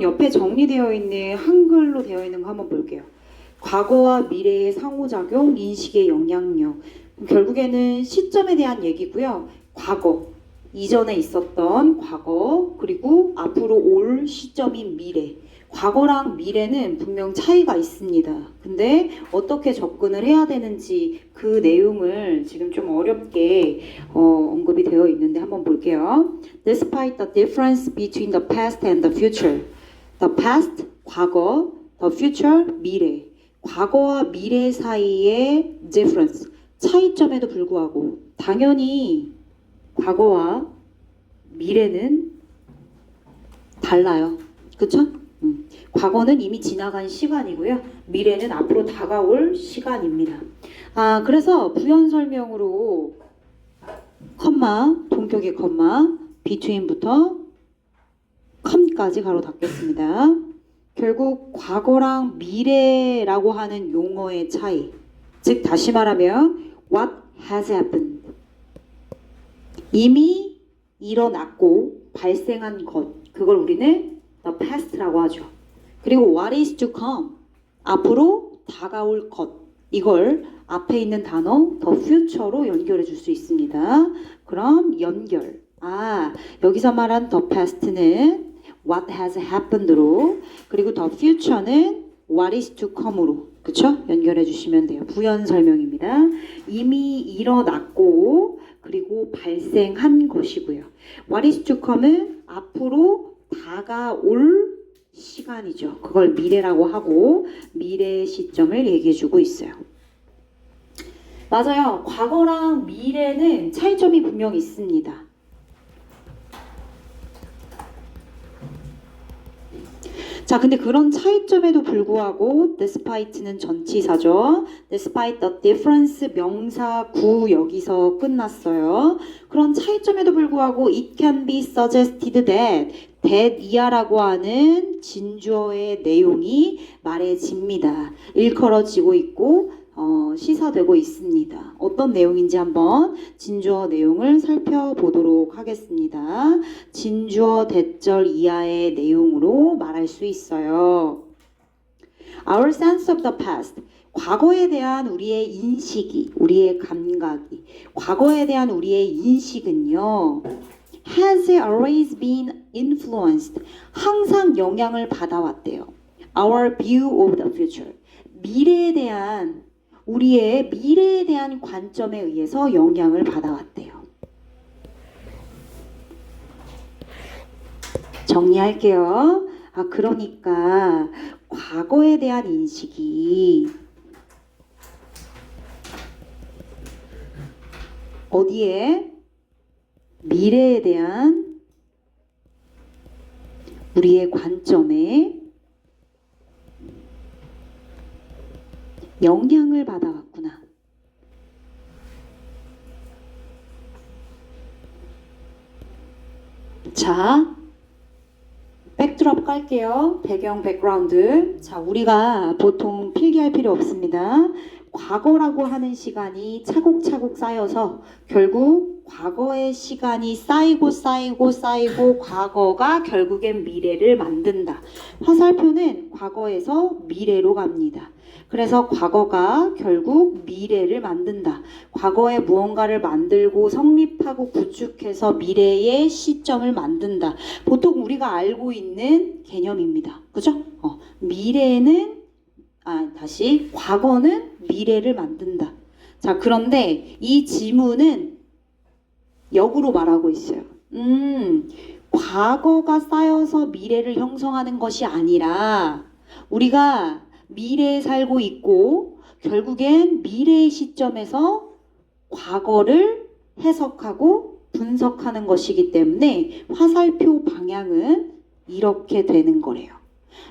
옆에 정리되어 있는 한글로 되어 있는 거 한번 볼게요. 과거와 미래의 상호작용, 인식의 영향력. 결국에는 시점에 대한 얘기고요. 과거, 이전에 있었던 과거, 그리고 앞으로 올 시점인 미래. 과거랑 미래는 분명 차이가 있습니다. 근데 어떻게 접근을 해야 되는지 그 내용을 지금 좀 어렵게 언급이 되어 있는데 한번 볼게요. Despite the difference between the past and the future. The past, 과거, the future, 미래. 과거와 미래 사이의 difference, 차이점에도 불구하고 당연히 과거와 미래는 달라요. 그쵸? 과거는 이미 지나간 시간이고요. 미래는 앞으로 다가올 시간입니다. 그래서 부연 설명으로 컴마, 동격의 컴마, between부터 com까지 가로 닫겠습니다. 결국 과거랑 미래라고 하는 용어의 차이, 즉 다시 말하면 what has happened, 이미 일어났고 발생한 것, 그걸 우리는 the past라고 하죠. 그리고 what is to come, 앞으로 다가올 것, 이걸 앞에 있는 단어 the future로 연결해 줄 수 있습니다. 그럼 연결, 여기서 말한 the past는 what has happened로, 그리고 the future는 what is to come으로, 그쵸? 연결해 주시면 돼요. 부연 설명입니다. 이미 일어났고 그리고 발생한 것이고요. what is to come은 앞으로 다가올 시간이죠. 그걸 미래라고 하고 미래 시점을 얘기해 주고 있어요. 맞아요. 과거랑 미래는 차이점이 분명히 있습니다. 자, 근데 그런 차이점에도 불구하고 despite는 전치사죠. despite the difference 명사 구 여기서 끝났어요. 그런 차이점에도 불구하고 it can be suggested that 이하라고 하는 진주어의 내용이 말해집니다. 일컬어지고 있고 시사되고 있습니다. 어떤 내용인지 한번 진주어 내용을 살펴보도록 하겠습니다. 진주어 대절 이하의 내용으로 말할 수 있어요. Our sense of the past, 과거에 대한 우리의 인식이, 우리의 감각이, 과거에 대한 우리의 인식은요, has always been influenced, 항상 영향을 받아왔대요. Our view of the future, 미래에 대한 우리의 미래에 대한 관점에 의해서 영향을 받아왔대요. 정리할게요. 그러니까 과거에 대한 인식이 어디에? 미래에 대한 우리의 관점에 영향을 받아왔구나. 자, 백드롭 깔게요. 배경, 백그라운드. 자, 우리가 보통 필기할 필요 없습니다. 과거라고 하는 시간이 차곡차곡 쌓여서 결국 과거의 시간이 쌓이고 과거가 결국엔 미래를 만든다. 화살표는 과거에서 미래로 갑니다. 그래서 과거가 결국 미래를 만든다. 과거에 무언가를 만들고 성립하고 구축해서 미래의 시점을 만든다. 보통 우리가 알고 있는 개념입니다. 그죠? 과거는 미래를 만든다. 자, 그런데 이 지문은 역으로 말하고 있어요. 과거가 쌓여서 미래를 형성하는 것이 아니라 우리가 미래에 살고 있고 결국엔 미래의 시점에서 과거를 해석하고 분석하는 것이기 때문에 화살표 방향은 이렇게 되는 거래요.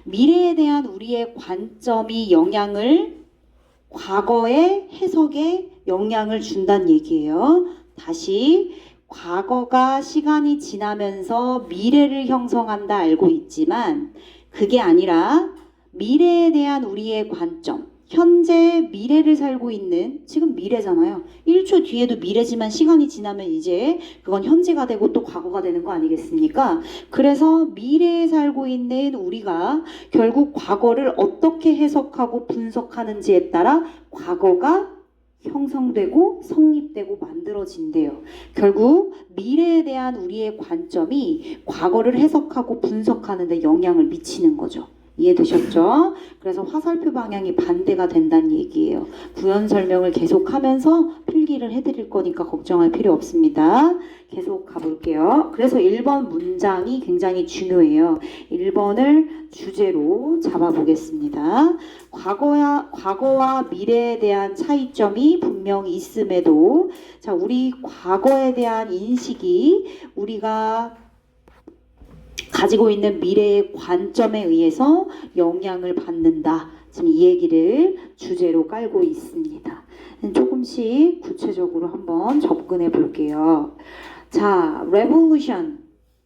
미래에 대한 우리의 관점이 과거의 해석에 영향을 준다는 얘기예요. 다시, 과거가 시간이 지나면서 미래를 형성한다 알고 있지만 그게 아니라 미래에 대한 우리의 관점, 현재 미래를 살고 있는, 지금 미래잖아요. 1초 뒤에도 미래지만 시간이 지나면 이제 그건 현재가 되고 또 과거가 되는 거 아니겠습니까? 그래서 미래에 살고 있는 우리가 결국 과거를 어떻게 해석하고 분석하는지에 따라 과거가 형성되고 성립되고 만들어진대요. 결국 미래에 대한 우리의 관점이 과거를 해석하고 분석하는 데 영향을 미치는 거죠. 이해되셨죠? 그래서 화살표 방향이 반대가 된다는 얘기예요. 부연 설명을 계속하면서 필기를 해드릴 거니까 걱정할 필요 없습니다. 계속 가볼게요. 그래서 1번 문장이 굉장히 중요해요. 1번을 주제로 잡아보겠습니다. 과거와 미래에 대한 차이점이 분명히 있음에도, 자, 우리 과거에 대한 인식이 우리가 가지고 있는 미래의 관점에 의해서 영향을 받는다. 지금 이 얘기를 주제로 깔고 있습니다. 조금씩 구체적으로 한번 접근해 볼게요. 자, revolution,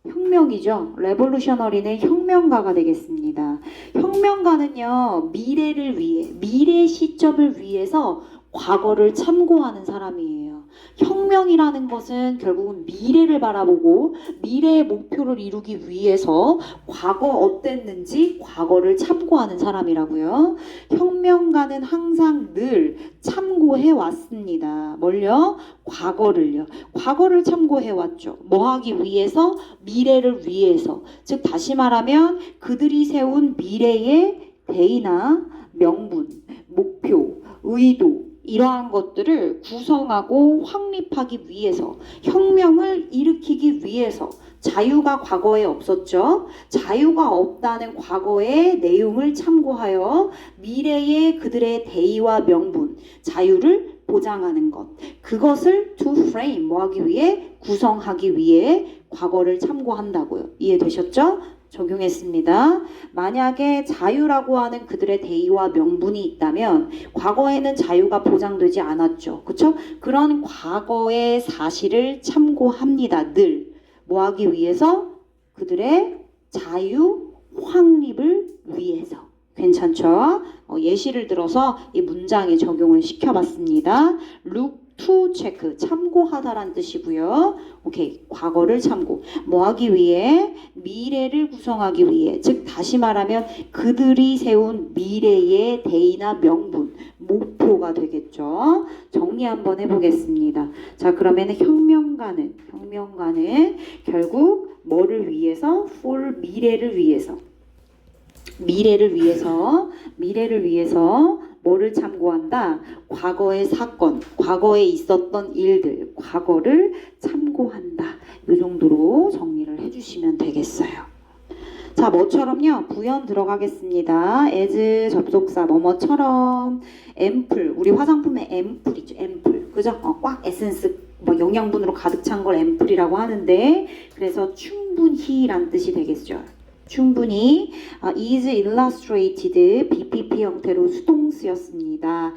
혁명이죠. 레볼루셔너리는 혁명가가 되겠습니다. 혁명가는요, 미래를 위해, 미래 시점을 위해서 과거를 참고하는 사람이에요. 혁명이라는 것은 결국은 미래를 바라보고 미래의 목표를 이루기 위해서 과거 어땠는지 과거를 참고하는 사람이라고요. 혁명가는 항상 늘 참고해 왔습니다. 뭘요? 과거를요. 과거를 참고해 왔죠. 뭐 하기 위해서? 미래를 위해서. 즉 다시 말하면 그들이 세운 미래의 대의나 명분, 목표, 의도, 이러한 것들을 구성하고 확립하기 위해서, 혁명을 일으키기 위해서. 자유가 과거에 없었죠. 자유가 없다는 과거의 내용을 참고하여 미래의 그들의 대의와 명분, 자유를 보장하는 것, 그것을 to frame, 뭐 하기 위해? 구성하기 위해 과거를 참고한다고요. 이해되셨죠? 적용했습니다. 만약에 자유라고 하는 그들의 대의와 명분이 있다면 과거에는 자유가 보장되지 않았죠. 그렇죠? 그런 과거의 사실을 참고합니다. 늘. 뭐 하기 위해서? 그들의 자유 확립을 위해서. 괜찮죠? 예시를 들어서 이 문장에 적용을 시켜봤습니다. look to check, 참고하다란 뜻이고요. 오케이, 과거를 참고. 뭐 하기 위해? 미래를 구성하기 위해. 즉 다시 말하면 그들이 세운 미래의 대의나 명분, 목표가 되겠죠. 정리 한번 해보겠습니다. 자, 그러면 혁명가는 결국 뭐를 위해서? for 미래를 위해서. 미래를 위해서 뭐를 참고한다? 과거의 사건, 과거에 있었던 일들, 과거를 참고한다. 이 정도로 정리를 해주시면 되겠어요. 자, 뭐처럼요? 부연 들어가겠습니다. as 접속사 뭐뭐처럼, 앰플, 우리 화장품의 앰플이죠. 앰플, 그죠? 꽉 에센스 뭐 영양분으로 가득 찬 걸 앰플이라고 하는데, 그래서 충분히란 뜻이 되겠죠. 충분히 is illustrated BPP 형태로 수동쓰였습니다.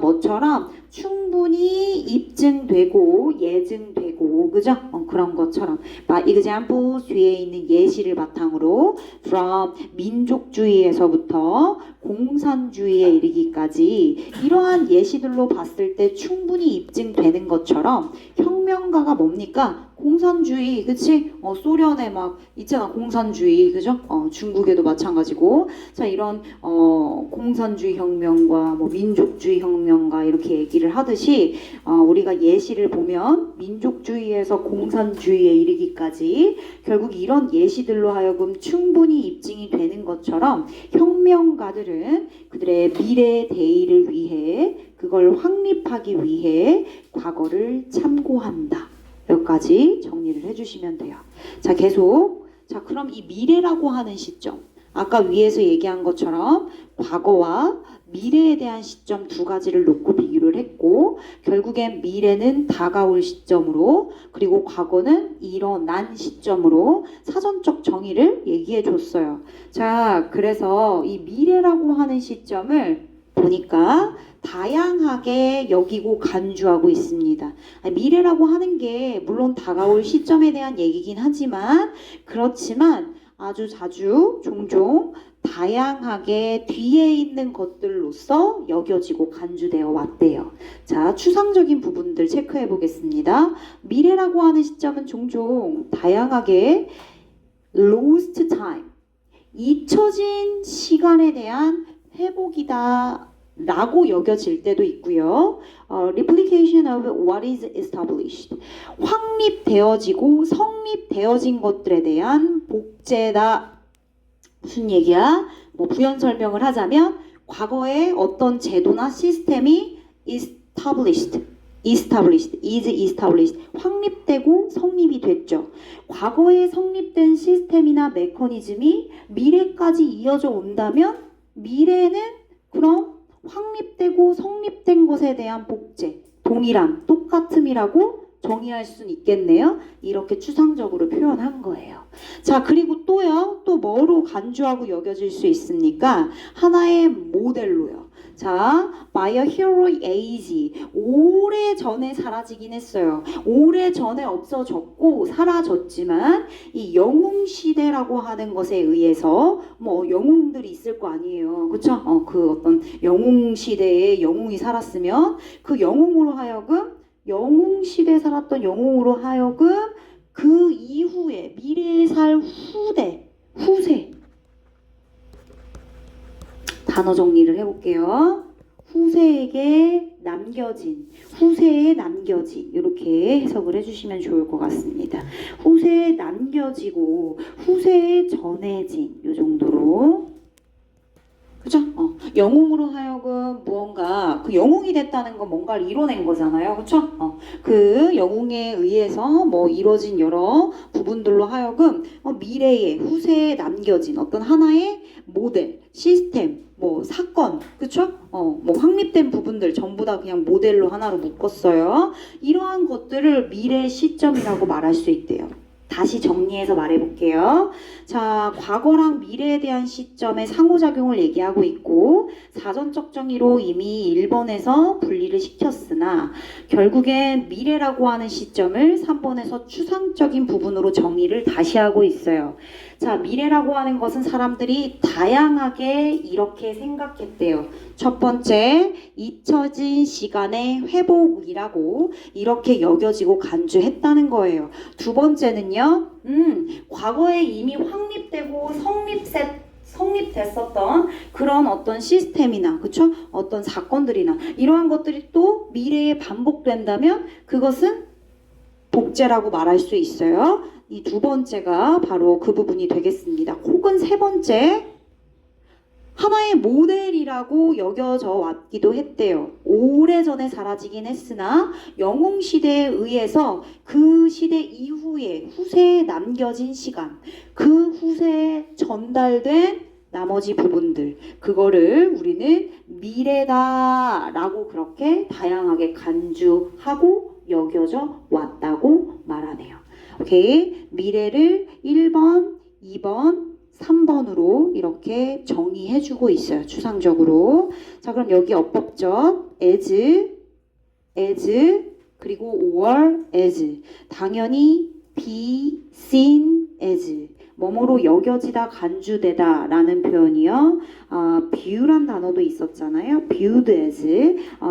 뭐처럼 충분히 입증되고 예증되고, 그죠? 그런 것처럼. example 뒤에 있는 예시를 바탕으로 from 민족주의에서부터 공산주의에 이르기까지 이러한 예시들로 봤을 때 충분히 입증되는 것처럼 혁명가가 뭡니까? 공산주의, 그치? 소련에 막 있잖아, 공산주의, 그죠? 중국에도 마찬가지고. 자, 이런 공산주의 혁명과 뭐 민족주의 혁명과 이렇게 얘기를 하듯이 우리가 예시를 보면 민족주의에서 공산주의에 이르기까지 결국 이런 예시들로 하여금 충분히 입증이 되는 것처럼 혁명가들은 그들의 미래 대의를 위해, 그걸 확립하기 위해 과거를 참고한다. 여기까지 정리를 해주시면 돼요. 자, 계속. 자, 그럼 이 미래라고 하는 시점, 아까 위에서 얘기한 것처럼 과거와 미래에 대한 시점 두 가지를 놓고 비교를 했고, 결국엔 미래는 다가올 시점으로, 그리고 과거는 일어난 시점으로 사전적 정의를 얘기해 줬어요. 자, 그래서 이 미래라고 하는 시점을 보니까 다양하게 여기고 간주하고 있습니다. 미래라고 하는 게 물론 다가올 시점에 대한 얘기긴 하지만, 그렇지만 아주 자주 종종 다양하게 뒤에 있는 것들로서 여겨지고 간주되어 왔대요. 자, 추상적인 부분들 체크해 보겠습니다. 미래라고 하는 시점은 종종 다양하게 lost time, 잊혀진 시간에 대한 회복이다 라고 여겨질 때도 있고요. Replication of what is established, 확립되어지고 성립되어진 것들에 대한 복제다. 무슨 얘기야? 뭐 부연 설명을 하자면 과거에 어떤 제도나 시스템이 established, is established, 확립되고 성립이 됐죠. 과거에 성립된 시스템이나 메커니즘이 미래까지 이어져 온다면 미래는 그럼 확립되고 성립된 것에 대한 복제, 동일함, 똑같음이라고 정의할 수는 있겠네요. 이렇게 추상적으로 표현한 거예요. 자, 그리고 또요. 또 뭐로 간주하고 여겨질 수 있습니까? 하나의 모델로요. 자, by a heroic age, 오래 전에 사라지긴 했어요. 오래 전에 없어졌고 사라졌지만 이 영웅시대라고 하는 것에 의해서 뭐 영웅들이 있을 거 아니에요. 그쵸? 그 어떤 영웅시대에 영웅이 살았으면 그 영웅으로 하여금 영웅시대에 살았던 영웅으로 하여금 그 이후에 미래에 살 후세 단어 정리를 해볼게요. 후세에 남겨진 이렇게 해석을 해주시면 좋을 것 같습니다. 후세에 남겨지고 후세에 전해진 이 정도로. 그죠? 영웅으로 하여금 무언가 그 영웅이 됐다는 건 뭔가를 이뤄낸 거잖아요. 그쵸? 그 영웅에 의해서 뭐 이루어진 여러 부분들로 하여금 미래에 후세에 남겨진 어떤 하나의 모델, 시스템, 뭐 사건, 그쵸? 뭐 확립된 부분들 전부 다 그냥 모델로 하나로 묶었어요. 이러한 것들을 미래 시점이라고 말할 수 있대요. 다시 정리해서 말해볼게요. 자, 과거랑 미래에 대한 시점의 상호작용을 얘기하고 있고 사전적 정의로 이미 1번에서 분리를 시켰으나 결국엔 미래라고 하는 시점을 3번에서 추상적인 부분으로 정의를 다시 하고 있어요. 자, 미래라고 하는 것은 사람들이 다양하게 이렇게 생각했대요. 첫 번째, 잊혀진 시간의 회복이라고 이렇게 여겨지고 간주했다는 거예요. 두 번째는요, 과거에 이미 확립되고 성립됐었던 그런 어떤 시스템이나, 그쵸? 어떤 사건들이나 이러한 것들이 또 미래에 반복된다면 그것은 복제라고 말할 수 있어요. 이 두 번째가 바로 그 부분이 되겠습니다. 혹은 세 번째, 하나의 모델이라고 여겨져 왔기도 했대요. 오래전에 사라지긴 했으나 영웅시대에 의해서 그 시대 이후에 후세에 남겨진 시간, 그 후세에 전달된 나머지 부분들, 그거를 우리는 미래다라고 그렇게 다양하게 간주하고 여겨져 왔다고 말하네요. 오케이, 미래를 1번, 2번, 3번으로 이렇게 정의해주고 있어요. 추상적으로. 자, 그럼 여기 어법적 as, 그리고 or as. 당연히 be seen as. 뭐뭐로 여겨지다, 간주되다 라는 표현이요. view란 단어도 있었잖아요. viewed as.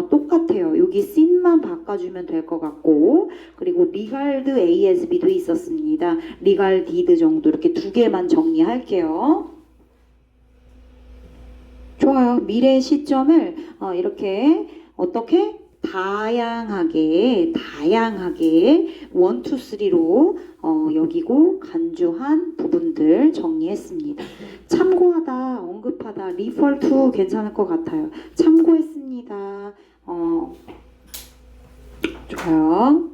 똑같아요. 여기 seen만 바꿔주면 될 것 같고, 그리고 regard A as B도 있었습니다. regarded 정도 이렇게 두 개만 정리할게요. 좋아요. 미래 시점을 이렇게 어떻게? 다양하게 1, 2, 3로 여기고 간주한 부분들 정리했습니다. 참고하다, 언급하다, refer to 괜찮을 것 같아요. 참고했습니다. 좋아요.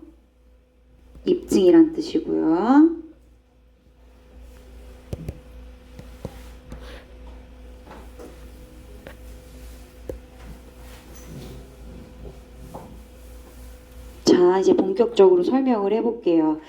입증이란 뜻이고요. 자, 이제 본격적으로 설명을 해볼게요.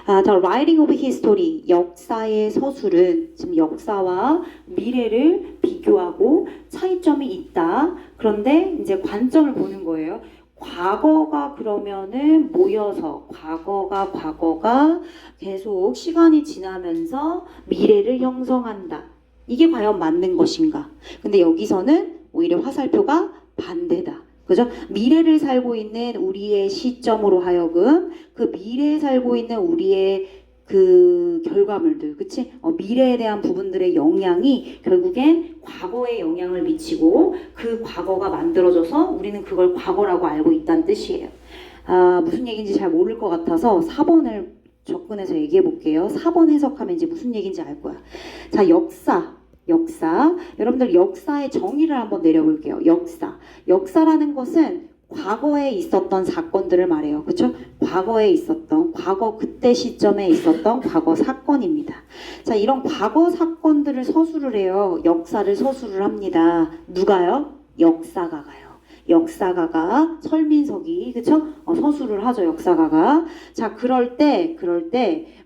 The writing of history, 역사의 서술은 지금 역사와 미래를 비교하고 차이점이 있다. 그런데 이제 관점을 보는 거예요. 과거가 그러면은 모여서 과거가 계속 시간이 지나면서 미래를 형성한다. 이게 과연 맞는 것인가? 근데 여기서는 오히려 화살표가 반대다. 그죠? 미래를 살고 있는 우리의 시점으로 하여금 그 미래에 살고 있는 우리의 그 결과물들, 그치? 미래에 대한 부분들의 영향이 결국엔 과거에 영향을 미치고 그 과거가 만들어져서 우리는 그걸 과거라고 알고 있다는 뜻이에요. 무슨 얘기인지 잘 모를 것 같아서 4번을 접근해서 얘기해 볼게요. 4번 해석하면 이제 무슨 얘기인지 알 거야. 자, 역사. 여러분들 역사의 정의를 한번 내려볼게요. 역사라는 것은 과거에 있었던 사건들을 말해요. 그쵸? 과거에 있었던, 과거 그때 시점에 있었던 과거 사건입니다. 자, 이런 과거 사건들을 서술을 해요. 역사를 서술을 합니다. 누가요? 역사가가요. 역사가가 설민석이 그쵸? 서술을 하죠. 역사가가. 자, 그럴 때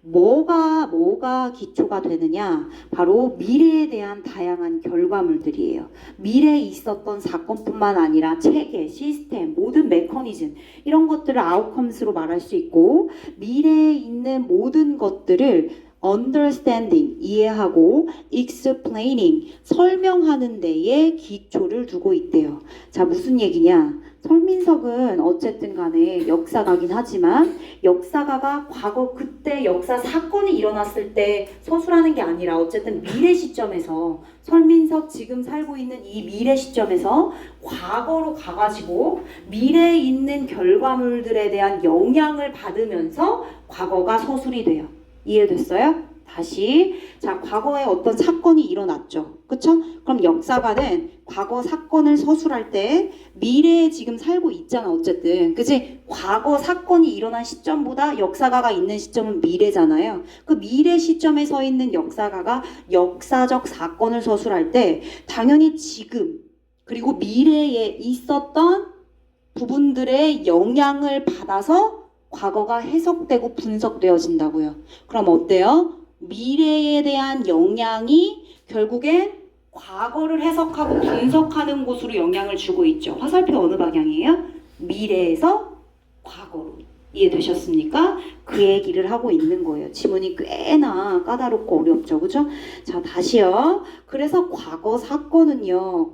뭐가 기초가 되느냐? 바로 미래에 대한 다양한 결과물들이에요. 미래에 있었던 사건뿐만 아니라 체계, 시스템, 모든 메커니즘 이런 것들을 아웃컴스로 말할 수 있고 미래에 있는 모든 것들을 understanding, 이해하고 explaining, 설명하는 데에 기초를 두고 있대요. 자, 무슨 얘기냐? 설민석은 어쨌든 간에 역사가긴 하지만 역사가가 과거 그때 역사 사건이 일어났을 때 서술하는 게 아니라 어쨌든 미래 시점에서 설민석 지금 살고 있는 이 미래 시점에서 과거로 가가지고 미래에 있는 결과물들에 대한 영향을 받으면서 과거가 서술이 돼요. 이해됐어요? 다시. 자, 과거에 어떤 사건이 일어났죠. 그쵸? 그럼 역사가는 과거 사건을 서술할 때 미래에 지금 살고 있잖아. 어쨌든. 그치? 과거 사건이 일어난 시점보다 역사가가 있는 시점은 미래잖아요. 그 미래 시점에 서 있는 역사가가 역사적 사건을 서술할 때 당연히 지금 그리고 미래에 있었던 부분들의 영향을 받아서 과거가 해석되고 분석되어진다고요. 그럼 어때요? 미래에 대한 영향이 결국엔 과거를 해석하고 분석하는 곳으로 영향을 주고 있죠. 화살표 어느 방향이에요? 미래에서 과거로. 이해되셨습니까? 그 얘기를 하고 있는 거예요. 지문이 꽤나 까다롭고 어렵죠. 그죠? 자, 다시요. 그래서 과거 사건은요,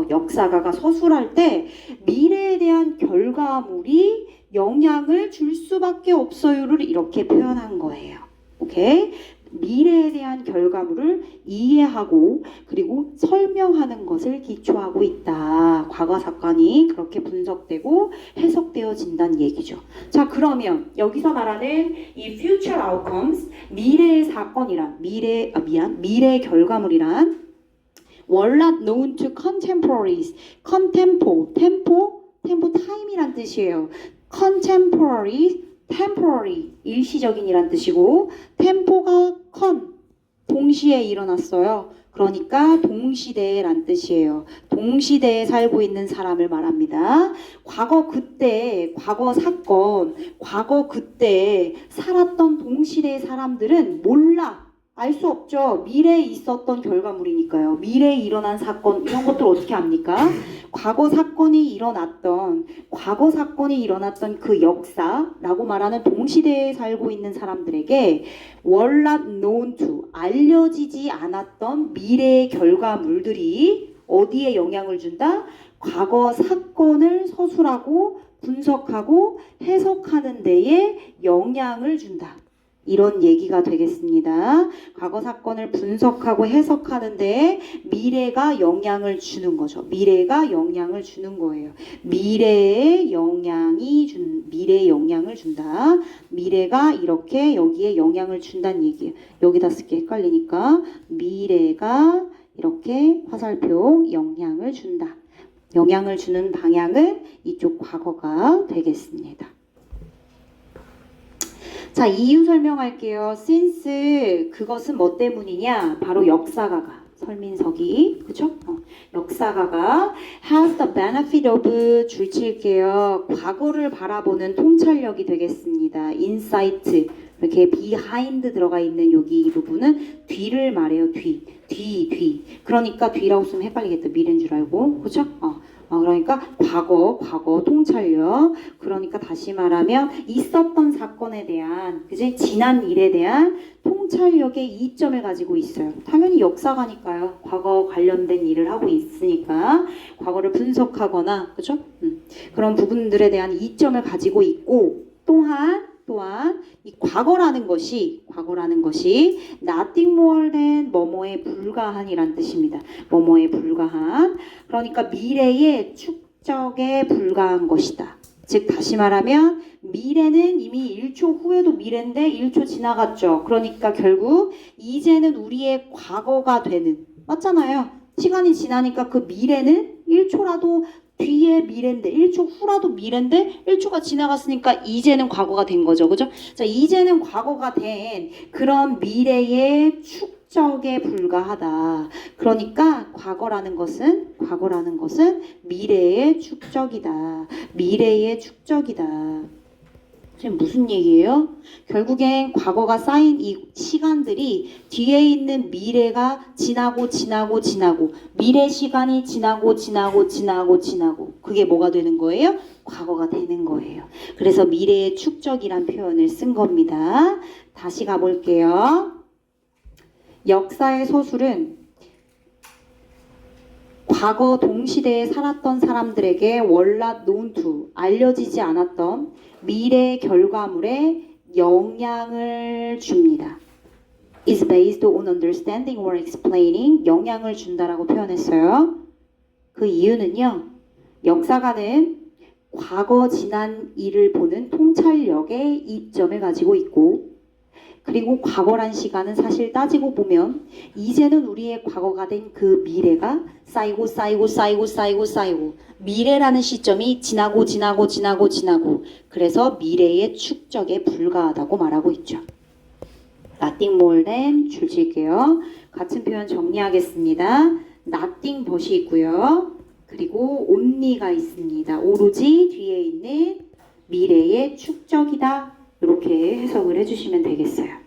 역사가가 서술할 때 미래에 대한 결과물이 영향을 줄 수밖에 없어요를 이렇게 표현한 거예요. 오케이? 미래에 대한 결과물을 이해하고 그리고 설명하는 것을 기초하고 있다. 과거 사건이 그렇게 분석되고 해석되어진다는 얘기죠. 자, 그러면 여기서 말하는 이 future outcomes, 미래의 사건이란 미래의 결과물이란 were not known to contemporaries. tempo time이란 뜻이에요. contemporary, temporary, 일시적인이란 뜻이고 tempo가 동시에 일어났어요. 그러니까 동시대란 뜻이에요. 동시대에 살고 있는 사람을 말합니다. 과거 사건, 과거 그때 살았던 동시대의 사람들은 몰라. 알 수 없죠. 미래에 있었던 결과물이니까요. 미래에 일어난 사건 이런 것들 어떻게 압니까? 과거 사건이 일어났던 그 역사라고 말하는 동시대에 살고 있는 사람들에게 were not known to, 알려지지 않았던 미래의 결과물들이 어디에 영향을 준다? 과거 사건을 서술하고 분석하고 해석하는 데에 영향을 준다. 이런 얘기가 되겠습니다. 과거 사건을 분석하고 해석하는데 미래가 영향을 주는 거죠. 미래가 영향을 주는 거예요. 미래에 영향을 준다. 미래가 이렇게 여기에 영향을 준다는 얘기예요. 여기다 쓸게 헷갈리니까 미래가 이렇게 화살표 영향을 준다. 영향을 주는 방향은 이쪽 과거가 되겠습니다. 자, 이유 설명할게요. since 그것은 뭐 때문이냐? 바로 역사가가 설민석이 그쵸? 역사가가 has the benefit of 줄칠게요. 과거를 바라보는 통찰력이 되겠습니다. insight 이렇게 behind 들어가 있는 여기 이 부분은 뒤를 말해요. 뒤. 그러니까 뒤라고 쓰면 헷갈리겠다. 미래인 줄 알고 그쵸? 그러니까 과거 통찰력. 그러니까 다시 말하면 있었던 사건에 대한, 그지? 지난 일에 대한 통찰력의 이점을 가지고 있어요. 당연히 역사가니까요. 과거 관련된 일을 하고 있으니까 과거를 분석하거나, 그죠? 그런 부분들에 대한 이점을 가지고 있고, 또한 이 과거라는 것이 nothing more than 뭐뭐에 불과한이란 뜻입니다. 뭐뭐에 불과한. 그러니까 미래의 축적에 불과한 것이다. 즉 다시 말하면 미래는 이미 1초 후에도 미래인데 1초 지나갔죠. 그러니까 결국 이제는 우리의 과거가 되는, 맞잖아요. 시간이 지나니까 그 미래는 1초라도 뒤에 미래인데 1초 후라도 미래인데 1초가 지나갔으니까 이제는 과거가 된 거죠. 그죠? 자, 이제는 과거가 된 그런 미래의 축적에 불과하다. 그러니까 과거라는 것은 미래의 축적이다. 미래의 축적이다. 지금 무슨 얘기예요? 결국엔 과거가 쌓인 이 시간들이 뒤에 있는 미래가 지나고 미래 시간이 지나고 그게 뭐가 되는 거예요? 과거가 되는 거예요. 그래서 미래의 축적이란 표현을 쓴 겁니다. 다시 가볼게요. 역사의 서술은 과거 동시대에 살았던 사람들에게 월낫 논투 알려지지 않았던 미래 결과물에 영향을 줍니다. is based on understanding or explaining 영향을 준다라고 표현했어요. 그 이유는요. 역사가는 과거 지난 일을 보는 통찰력의 이점을 가지고 있고 그리고 과거란 시간은 사실 따지고 보면 이제는 우리의 과거가 된 그 미래가 쌓이고 미래라는 시점이 지나고 그래서 미래의 축적에 불과하다고 말하고 있죠. nothing more than 줄칠게요. 같은 표현 정리하겠습니다. nothing but이 있고요. 그리고 only가 있습니다. 오로지 뒤에 있는 미래의 축적이다. 이렇게 해석을 해주시면 되겠어요.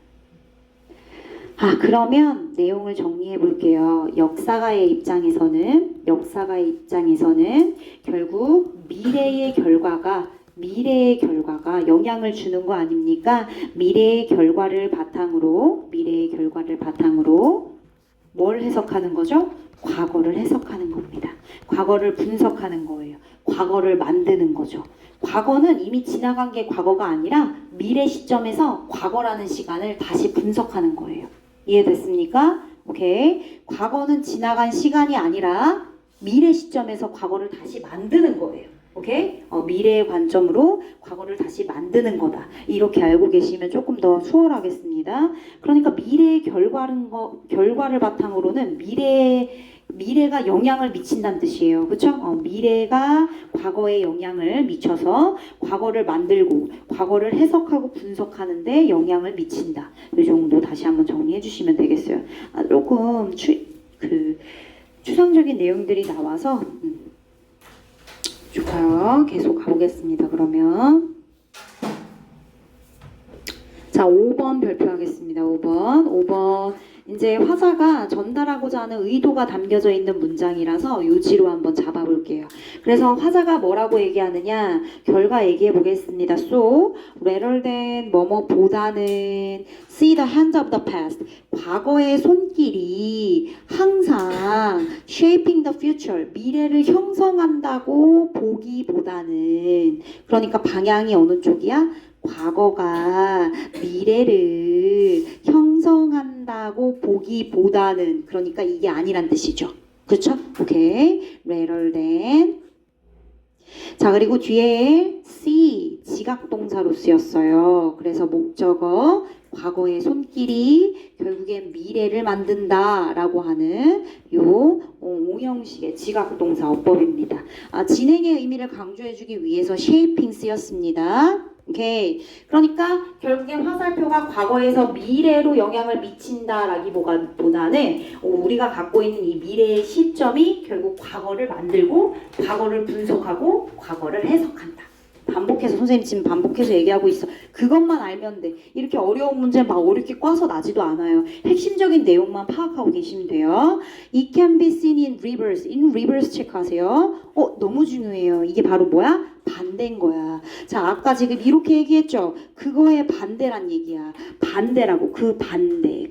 그러면 내용을 정리해 볼게요. 역사가의 입장에서는 결국 미래의 결과가 영향을 주는 거 아닙니까? 미래의 결과를 바탕으로 뭘 해석하는 거죠? 과거를 해석하는 겁니다. 과거를 분석하는 거예요. 과거를 만드는 거죠. 과거는 이미 지나간 게 과거가 아니라 미래 시점에서 과거라는 시간을 다시 분석하는 거예요. 이해됐습니까? 오케이. 과거는 지나간 시간이 아니라 미래 시점에서 과거를 다시 만드는 거예요. 오케이? 미래의 관점으로 과거를 다시 만드는 거다. 이렇게 알고 계시면 조금 더 수월하겠습니다. 그러니까 미래의 결과를 바탕으로는 미래가 영향을 미친다는 뜻이에요. 그렇죠? 미래가 과거에 영향을 미쳐서 과거를 만들고 과거를 해석하고 분석하는데 영향을 미친다. 이 정도 다시 한번 정리해 주시면 되겠어요. 조금 추상적인 내용들이 나와서 좋아요. 계속 가보겠습니다. 그러면 자, 5번 발표하겠습니다. 5번 이제 화자가 전달하고자 하는 의도가 담겨져 있는 문장이라서 요지로 한번 잡아볼게요. 그래서 화자가 뭐라고 얘기하느냐, 결과 얘기해 보겠습니다. So, rather than 뭐뭐보다는 see the hand of the past, 과거의 손길이 항상 shaping the future, 미래를 형성한다고 보기보다는, 그러니까 방향이 어느 쪽이야? 과거가 미래를 형성한다고 보기보다는, 그러니까 이게 아니란 뜻이죠. 그렇죠? 오케이. rather than. 자, 그리고 뒤에 see 지각동사로 쓰였어요. 그래서 목적어 과거의 손길이 결국엔 미래를 만든다라고 하는 요 오형식의 지각동사 어법입니다. 진행의 의미를 강조해주기 위해서 shaping 쓰였습니다. 오케이. 그러니까 결국엔 화살표가 과거에서 미래로 영향을 미친다라기보다는 우리가 갖고 있는 이 미래의 시점이 결국 과거를 만들고 과거를 분석하고 과거를 해석한다. 반복해서 선생님 지금 반복해서 얘기하고 있어. 그것만 알면 돼. 이렇게 어려운 문제 막 어렵게 꽈서 나지도 않아요. 핵심적인 내용만 파악하고 계시면 돼요. It can be seen in reverse. in reverse 체크하세요. 너무 중요해요. 이게 바로 뭐야? 반대인 거야. 자, 아까 지금 이렇게 얘기했죠. 그거의 반대란 얘기야. 반대라고. 그 반대.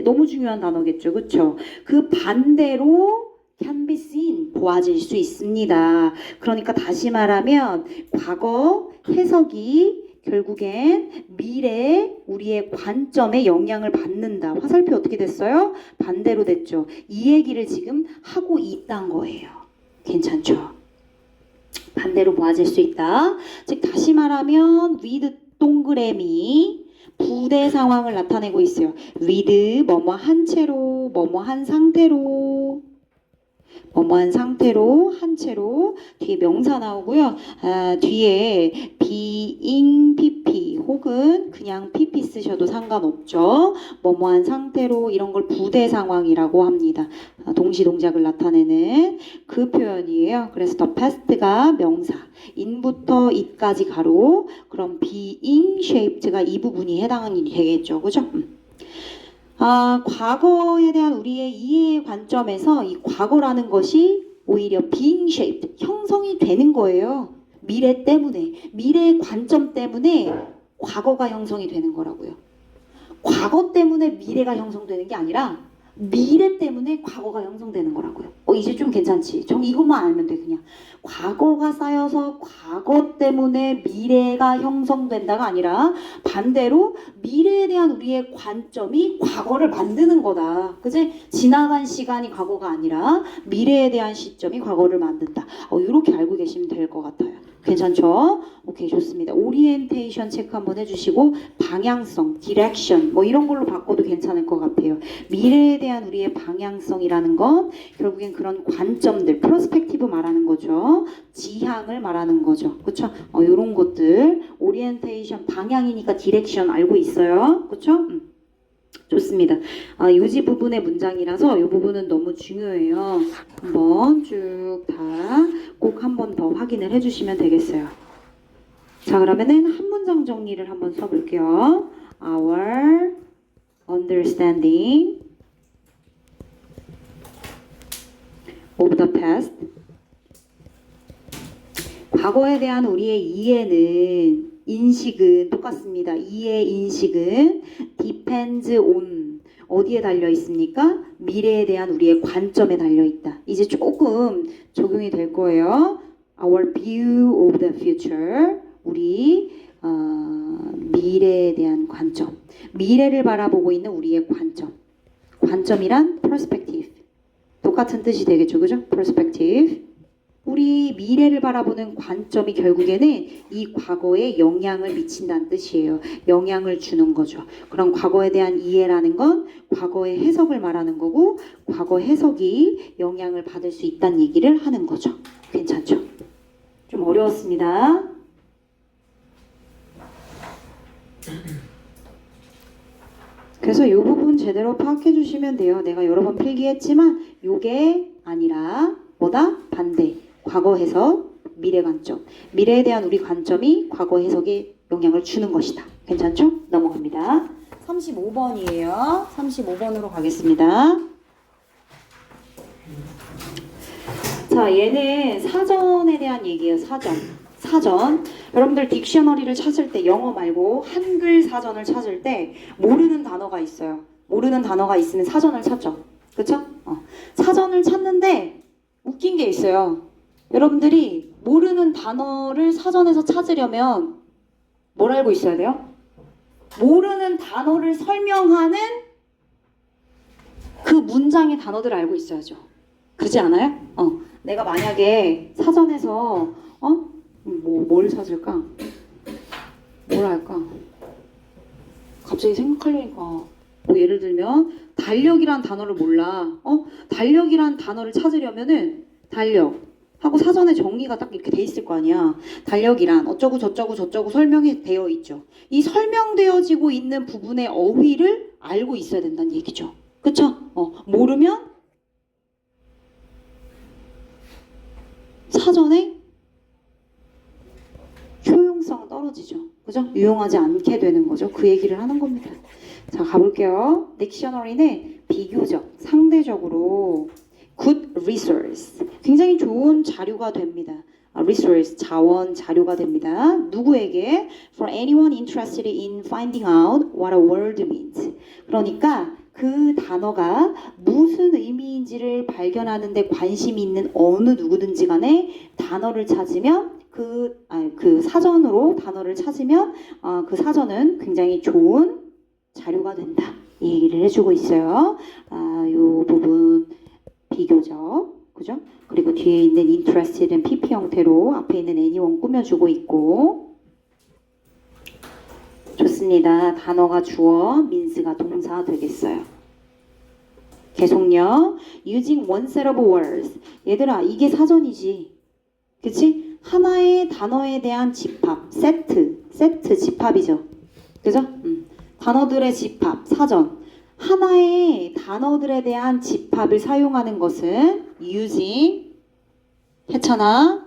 너무 중요한 단어겠죠. 그쵸? 그 반대로 can be seen, 보아질 수 있습니다. 그러니까 다시 말하면 과거 해석이 결국엔 미래 우리의 관점에 영향을 받는다. 화살표 어떻게 됐어요? 반대로 됐죠. 이 얘기를 지금 하고 있단 거예요. 괜찮죠? 반대로 보아질 수 있다. 즉 다시 말하면 with 동그라미 부대 상황을 나타내고 있어요. with 뭐뭐한 채로 뭐뭐한 상태로 뭐뭐한 상태로 한 채로 뒤에 명사 나오고요. 뒤에 being pp 혹은 그냥 pp 쓰셔도 상관없죠. 뭐뭐한 상태로 이런 걸 부대 상황이라고 합니다. 동시 동작을 나타내는 그 표현이에요. 그래서 the past가 명사, in부터 it까지 가로, 그럼 being shaped가 이 부분이 해당이 되겠죠. 그죠? 과거에 대한 우리의 이해의 관점에서 이 과거라는 것이 오히려 being shaped, 형성이 되는 거예요. 미래 때문에, 미래의 관점 때문에 과거가 형성이 되는 거라고요. 과거 때문에 미래가 형성되는 게 아니라 미래 때문에 과거가 형성되는 거라고요. 이제 좀 괜찮지? 전 이것만 알면 돼. 그냥 과거가 쌓여서 과거 때문에 미래가 형성된다가 아니라 반대로 미래에 대한 우리의 관점이 과거를 만드는 거다. 그지? 지나간 시간이 과거가 아니라 미래에 대한 시점이 과거를 만든다. 이렇게 알고 계시면 될 것 같아요. 괜찮죠? 오케이, 좋습니다. 오리엔테이션 체크 한번 해주시고 방향성, 디렉션 뭐 이런 걸로 바꿔도 괜찮을 것 같아요. 미래에 대한 우리의 방향성이라는 건 결국엔 그런 관점들, 프로스펙티브 말하는 거죠. 지향을 말하는 거죠. 그렇죠? 이런 것들 오리엔테이션 방향이니까 디렉션 알고 있어요. 그렇죠? 좋습니다. 요지 부분의 문장이라서 이 부분은 너무 중요해요. 한번 쭉 다 꼭 한 번 더 확인을 해주시면 되겠어요. 자, 그러면은 한 문장 정리를 한번 써볼게요. Our understanding of the past. 과거에 대한 우리의 이해는, 인식은 똑같습니다. 이해 인식은 depends on 어디에 달려 있습니까? 미래에 대한 우리의 관점에 달려 있다. 이제 조금 적용이 될 거예요. Our view of the future. 우리 미래에 대한 관점. 미래를 바라보고 있는 우리의 관점. 관점이란 perspective. 똑같은 뜻이 되겠죠. 그죠? perspective. 우리 미래를 바라보는 관점이 결국에는 이 과거에 영향을 미친다는 뜻이에요. 영향을 주는 거죠. 그럼 과거에 대한 이해라는 건 과거의 해석을 말하는 거고 과거 해석이 영향을 받을 수 있다는 얘기를 하는 거죠. 괜찮죠? 좀 어려웠습니다. 그래서 이 부분 제대로 파악해 주시면 돼요. 내가 여러 번 필기했지만 이게 아니라 뭐다? 반대. 과거 해석, 미래 관점. 미래에 대한 우리 관점이 과거 해석에 영향을 주는 것이다. 괜찮죠? 넘어갑니다. 35번이에요. 35번으로 가겠습니다. 자, 얘는 사전에 대한 얘기예요. 사전. 여러분들 딕셔너리를 찾을 때 영어 말고 한글 사전을 찾을 때 모르는 단어가 있어요. 모르는 단어가 있으면 사전을 찾죠. 그쵸? 사전을 찾는데 웃긴 게 있어요. 여러분들이 모르는 단어를 사전에서 찾으려면 뭘 알고 있어야 돼요? 모르는 단어를 설명하는 그 문장의 단어들을 알고 있어야죠. 그렇지 않아요? 내가 만약에 사전에서 뭘 찾을까? 뭘 할까? 갑자기 생각하려니까 뭐 예를 들면 달력이란 단어를 몰라. 달력이란 단어를 찾으려면은 달력 하고 사전에 정의가 딱 이렇게 돼 있을 거 아니야. 달력이란 어쩌고 저쩌고 설명이 되어 있죠. 이 설명되어지고 있는 부분의 어휘를 알고 있어야 된다는 얘기죠. 그쵸? 모르면 그죠? 유용하지 않게 되는 거죠. 그 얘기를 하는 겁니다. 자, 가볼게요. 딕셔너리는 비교적, 상대적으로 good resource, 굉장히 좋은 자료가 됩니다. resource, 자원, 자료가 됩니다. 누구에게? For anyone interested in finding out what a word means. 그러니까 그 단어가 무슨 의미인지를 발견하는 데 관심이 있는 어느 누구든지 간에 단어를 찾으면 그 사전으로 단어를 찾으면 그 사전은 굉장히 좋은 자료가 된다. 이 얘기를 해주고 있어요. 이 부분 비교적, 그죠? 그리고 뒤에 있는 interested는 PP 형태로 앞에 있는 anyone 꾸며주고 있고, 좋습니다. 단어가 주어, means가 동사 되겠어요. 계속요. using one set of words. 얘들아, 이게 사전이지. 그치? 하나의 단어에 대한 집합, 세트 집합이죠. 그죠? 단어들의 집합, 사전. 하나의 단어들에 대한 집합을 사용하는 것은 using, 했잖아.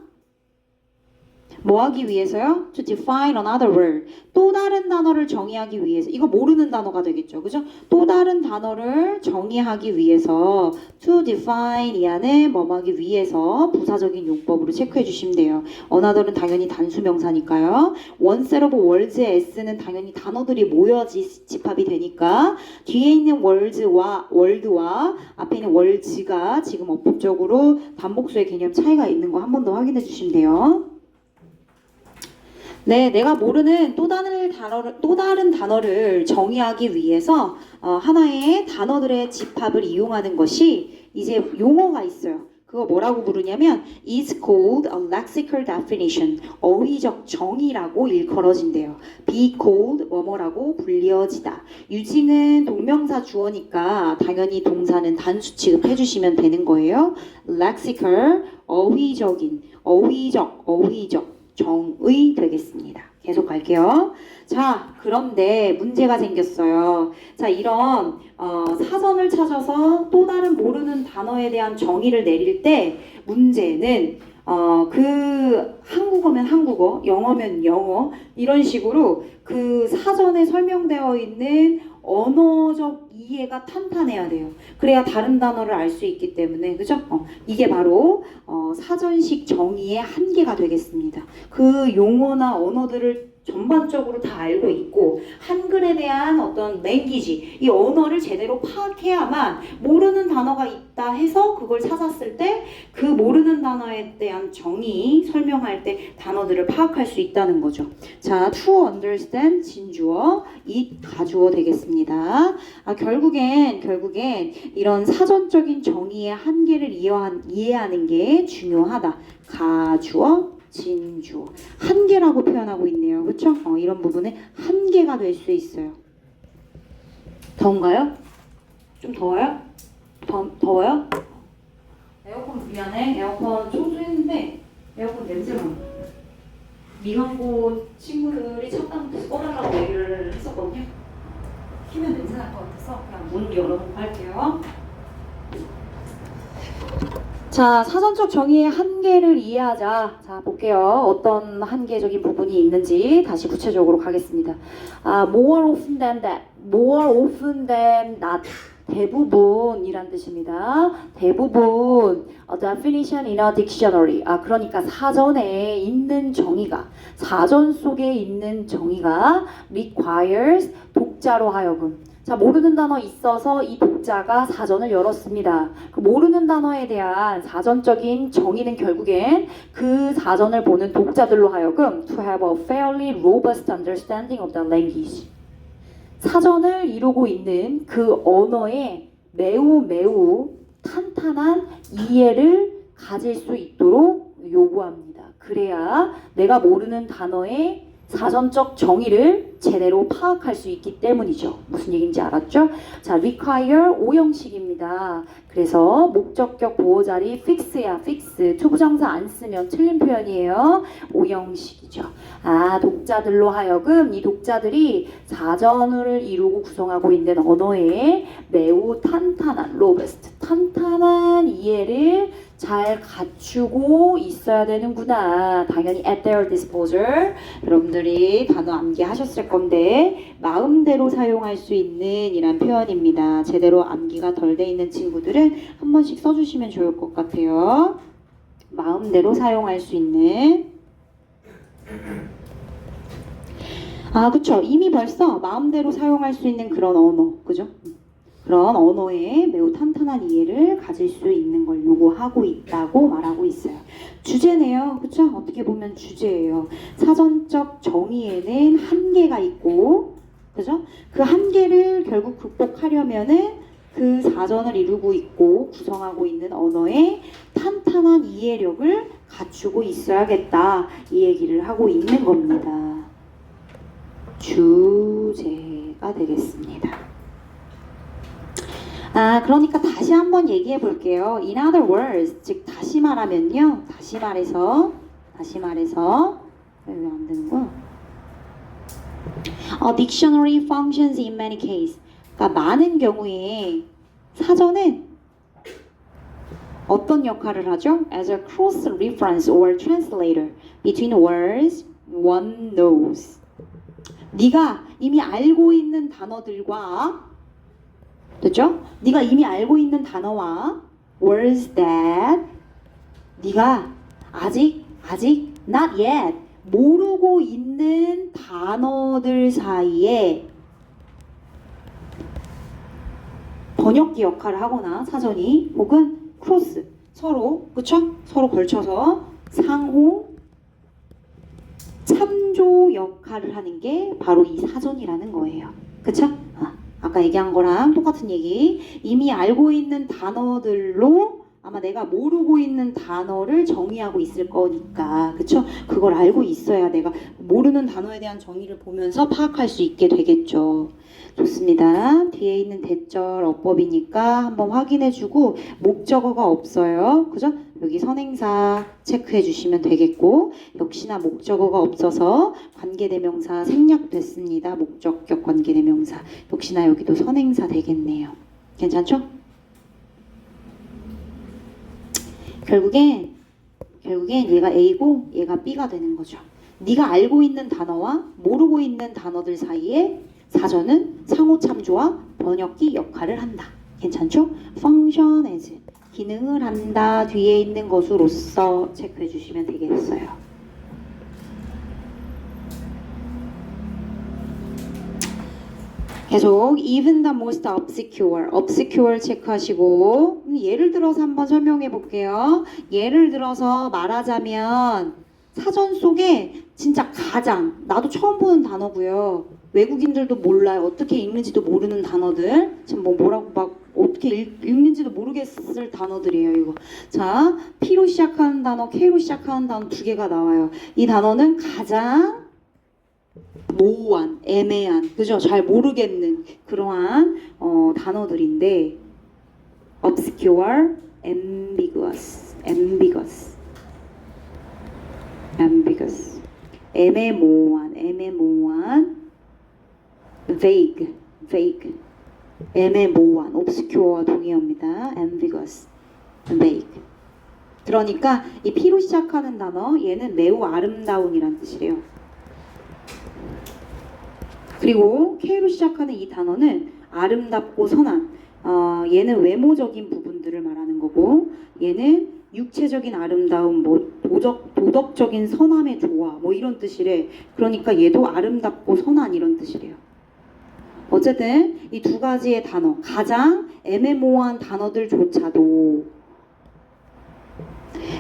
뭐 하기 위해서요? To define another word. 또 다른 단어를 정의하기 위해서. 이거 모르는 단어가 되겠죠. 그죠? 또 다른 단어를 정의하기 위해서 to define 이 안에 뭐 하기 위해서 부사적인 용법으로 체크해 주시면 돼요. another는 당연히 단수명사니까요. one set of words의 s는 당연히 단어들이 모여지 집합이 되니까 뒤에 있는 word와 앞에 있는 words가 지금 어법적으로 반복수의 개념 차이가 있는 거 한 번 더 확인해 주시면 돼요. 네, 내가 모르는 또 다른 단어를 정의하기 위해서 하나의 단어들의 집합을 이용하는 것이 이제 용어가 있어요. 그거 뭐라고 부르냐면 is called a lexical definition. 어휘적 정의라고 일컬어진대요. be called 뭐뭐라고 불리어지다. using은 동명사 주어니까 당연히 동사는 단수 취급해 주시면 되는 거예요. lexical 어휘적 정의 되겠습니다. 계속 갈게요. 자, 그런데 문제가 생겼어요. 자, 이런 사전을 찾아서 또 다른 모르는 단어에 대한 정의를 내릴 때 문제는 그 한국어면 한국어, 영어면 영어 이런 식으로 그 사전에 설명되어 있는 언어적 이해가 탄탄해야 돼요. 그래야 다른 단어를 알 수 있기 때문에, 그죠? 이게 바로 사전식 정의의 한계가 되겠습니다. 그 용어나 언어들을 전반적으로 다 알고 있고 한글에 대한 어떤 랭귀지, 이 언어를 제대로 파악해야만 모르는 단어가 있다 해서 그걸 찾았을 때 그 모르는 단어에 대한 정의 설명할 때 단어들을 파악할 수 있다는 거죠. 자, to understand 진주어, it 가주어 되겠습니다. 결국엔 이런 사전적인 정의의 한계를 이해하는 게 중요하다. 가주어, 진주어. 한계라고 표현하고 있네요. 그렇죠? 이런 부분에 한계가 될 수 있어요. 더운가요? 좀 더워요? 더워요? 에어컨 미안해. 에어컨 청소했는데 에어컨 냄새가 나. 미광고 친구들이 쳤다부터 꺼달라고 얘기를 했었거든요. 키면 냄새 날 것 같아서 그냥 문 열어놓고 할게요. 자, 사전적 정의의 한계를 이해하자. 자, 볼게요. 어떤 한계적인 부분이 있는지 다시 구체적으로 가겠습니다. more often than that, more often than not. 대부분이란 뜻입니다. 대부분 a definition in a dictionary. 그러니까 사전에 있는 정의가, 사전 속에 있는 정의가 requires 독자로 하여금. 자, 모르는 단어 있어서 이 독자가 사전을 열었습니다. 그 모르는 단어에 대한 사전적인 정의는 결국엔 그 사전을 보는 독자들로 하여금 to have a fairly robust understanding of the language. 사전을 이루고 있는 그 언어에 매우 탄탄한 이해를 가질 수 있도록 요구합니다. 그래야 내가 모르는 단어의 사전적 정의를 제대로 파악할 수 있기 때문이죠. 무슨 얘기인지 알았죠? 자, require 오형식입니다. 그래서 목적격 보호자리 fix야, fix. 투부정사 안 쓰면 틀린 표현이에요. 오형식이죠. 독자들로 하여금 이 독자들이 사전을 이루고 구성하고 있는 언어에 매우 탄탄한, robust, 탄탄한 이해를 잘 갖추고 있어야 되는구나. 당연히 at their disposal. 여러분들이 단어 암기하셨을 건데 마음대로 사용할 수 있는 이란 표현입니다. 제대로 암기가 덜 돼 있는 친구들은 한 번씩 써주시면 좋을 것 같아요. 마음대로 사용할 수 있는. 아, 그쵸. 이미 벌써 마음대로 사용할 수 있는 그런 언어, 그죠? 그런 언어에 매우 탄탄한 이해를 가질 수 있는 걸 요구하고 있다고 말하고 있어요. 주제네요. 그쵸? 어떻게 보면 주제예요. 사전적 정의에는 한계가 있고, 그죠? 그 한계를 결국 극복하려면은 그 사전을 이루고 있고 구성하고 있는 언어에 탄탄한 이해력을 갖추고 있어야겠다. 이 얘기를 하고 있는 겁니다. 주제가 되겠습니다. 아, 그러니까 다시 한번 얘기해 볼게요. In other words, 즉 다시 말하면요. 다시 말해서 왜 안 되는 거야? A dictionary functions in many cases. 그러니까 많은 경우에 사전은 어떤 역할을 하죠? As a cross reference or translator between words one knows. 네가 이미 알고 있는 단어들과, 됐죠? 네가 이미 알고 있는 단어와 words that 네가 아직 not yet 모르고 있는 단어들 사이에 번역기 역할을 하거나 사전이 혹은 크로스 서로, 그쵸? 서로 걸쳐서 상호 참조 역할을 하는 게 바로 이 사전이라는 거예요. 그쵸? 아까 얘기한 거랑 똑같은 얘기. 이미 알고 있는 단어들로 아마 내가 모르고 있는 단어를 정의하고 있을 거니까, 그쵸? 그걸 알고 있어야 내가 모르는 단어에 대한 정의를 보면서 파악할 수 있게 되겠죠. 좋습니다. 뒤에 있는 대절 어법이니까 한번 확인해주고 목적어가 없어요. 그죠? 여기 선행사 체크해 주시면 되겠고, 역시나 목적어가 없어서 관계대명사 생략됐습니다. 목적격 관계대명사. 역시나 여기도 선행사 되겠네요. 괜찮죠? 결국엔 얘가 A고 얘가 B가 되는 거죠. 네가 알고 있는 단어와 모르고 있는 단어들 사이에 사전은 상호 참조와 번역기 역할을 한다. 괜찮죠? function as 기능을 한다. 뒤에 있는 것으로서 체크해 주시면 되겠어요. 계속 even the most obscure 체크하시고, 예를 들어서 한번 설명해 볼게요. 예를 들어서 말하자면 사전 속에 진짜 가장 나도 처음 보는 단어고요. 외국인들도 몰라요. 어떻게 읽는지도 모르는 단어들. 지금 뭐라고 막 어떻게 읽는지도 모르겠을 단어들이에요. 이거. 자, P로 시작하는 단어, K로 시작하는 단어 두 개가 나와요. 이 단어는 가장 모호한, 애매한, 그죠? 잘 모르겠는 그러한 단어들인데 obscure, ambiguous, 애매모호한, vague, 애매모호한, obscure와 동의어입니다. ambiguous, vague. 그러니까 이 P로 시작하는 단어, 얘는 매우 아름다운이란 뜻이래요. 그리고 K로 시작하는 이 단어는 아름답고 선한, 얘는 외모적인 부분들을 말하는 거고, 얘는 육체적인 아름다움, 뭐 도덕적인 선함의 조화, 뭐 이런 뜻이래. 그러니까 얘도 아름답고 선한 이런 뜻이래요. 어쨌든 이 두 가지의 단어, 가장 애매모호한 단어들조차도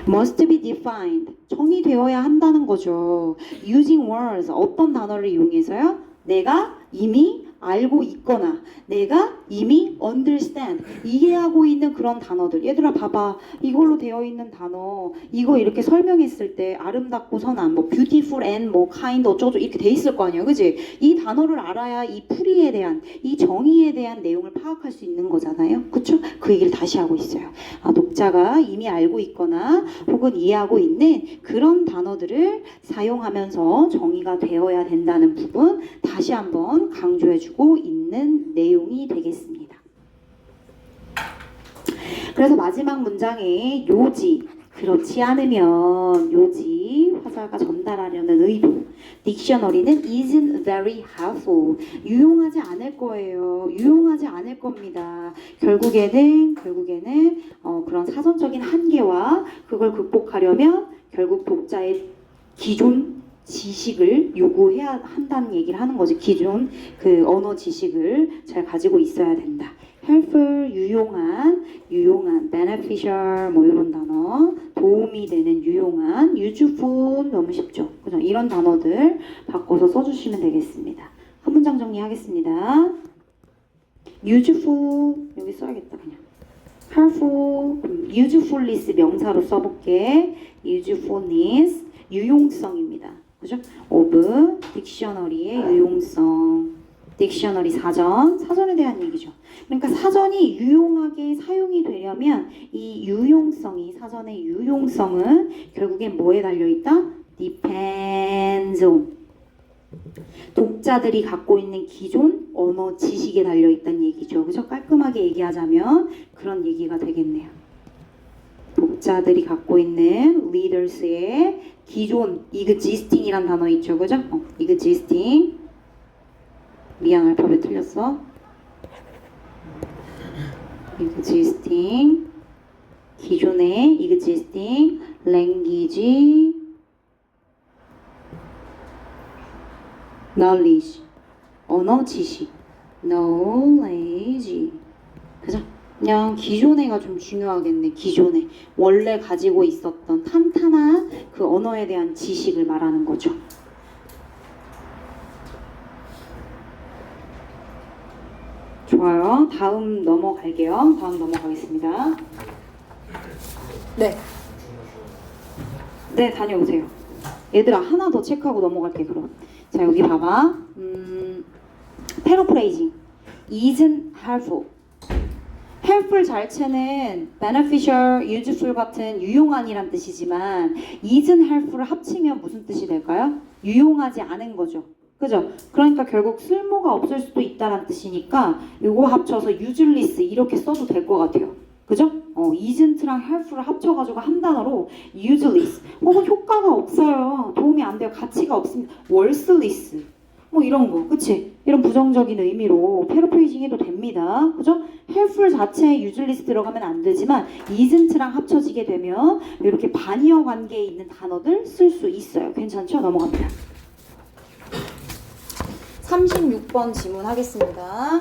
must be defined, 정의되어야 한다는 거죠. using words, 어떤 단어를 이용해서요? 내가 이미 알고 있거나 내가 이미 understand, 이해하고 있는 그런 단어들. 얘들아 봐봐, 이걸로 되어 있는 단어 이거 이렇게 설명했을 때 아름답고 선한, 뭐 beautiful and 뭐 kind 어쩌고 이렇게 돼 있을 거 아니야, 그지? 이 단어를 알아야 이 풀이에 대한, 이 정의에 대한 내용을 파악할 수 있는 거잖아요, 그쵸? 그 얘기를 다시 하고 있어요. 독자가 이미 알고 있거나 혹은 이해하고 있는 그런 단어들을 사용하면서 정의가 되어야 된다는 부분 다시 한번 강조해주고 있는 내용이 되겠습니다. 그래서 마지막 문장에 요지, 그렇지 않으면 요지, 화자가 전달하려는 의도. 딕셔너리는 isn't very helpful. 유용하지 않을 거예요. 유용하지 않을 겁니다. 결국에는 그런 사전적인 한계와 그걸 극복하려면 결국 독자의 기존 지식을 요구해야 한다는 얘기를 하는 거지. 기존 그 언어 지식을 잘 가지고 있어야 된다. helpful, 유용한, beneficial 뭐 이런 단어, 도움이 되는 유용한, useful 너무 쉽죠. 그죠? 이런 단어들 바꿔서 써주시면 되겠습니다. 한 문장 정리하겠습니다. useful 여기 써야겠다 그냥. helpful, usefulness 명사로 써볼게. usefulness 유용성입니다. 그죠? of 딕셔너리의 유용성. 딕셔너리 사전에 대한 얘기죠. 그러니까 사전이 유용하게 사용이 되려면 이 유용성이 사전의 유용성은 결국엔 뭐에 달려 있다? depends on 독자들이 갖고 있는 기존 언어 지식에 달려 있다는 얘기죠. 그죠? 깔끔하게 얘기하자면 그런 얘기가 되겠네요. 독자들이 갖고 있는 readers의 기존 existing이란 단어 있죠. 그죠? existing 미안 알파벳 틀렸어. existing 기존의 existing language knowledge 언어 지식 knowledge 그죠? 그냥 기존에가 좀 중요하겠네. 기존에 원래 가지고 있었던 탄탄한 그 언어에 대한 지식을 말하는 거죠. 좋아요. 다음 넘어가겠습니다. 네, 다녀오세요. 얘들아 하나 더 체크하고 넘어갈게 그럼. 자 여기 봐봐. 패러프레이징 isn't helpful. helpful 자체는 beneficial, useful 같은 유용한이란 뜻이지만 isn't helpful을 합치면 무슨 뜻이 될까요? 유용하지 않은 거죠. 그죠? 그러니까 결국 쓸모가 없을 수도 있다는 뜻이니까 이거 합쳐서 useless 이렇게 써도 될 것 같아요. 그죠? isn't랑 helpful을 합쳐가지고 한 단어로 useless 혹은 효과가 없어요. 도움이 안 돼요. 가치가 없습니다. worthless 뭐 이런 거, 그치? 이런 부정적인 의미로 패러프레이징 해도 됩니다. 그죠? helpful 자체에 useless 들어가면 안 되지만 isn't랑 합쳐지게 되면 이렇게 반의어 관계에 있는 단어들 쓸 수 있어요. 괜찮죠? 넘어갑니다. 36번 질문하겠습니다.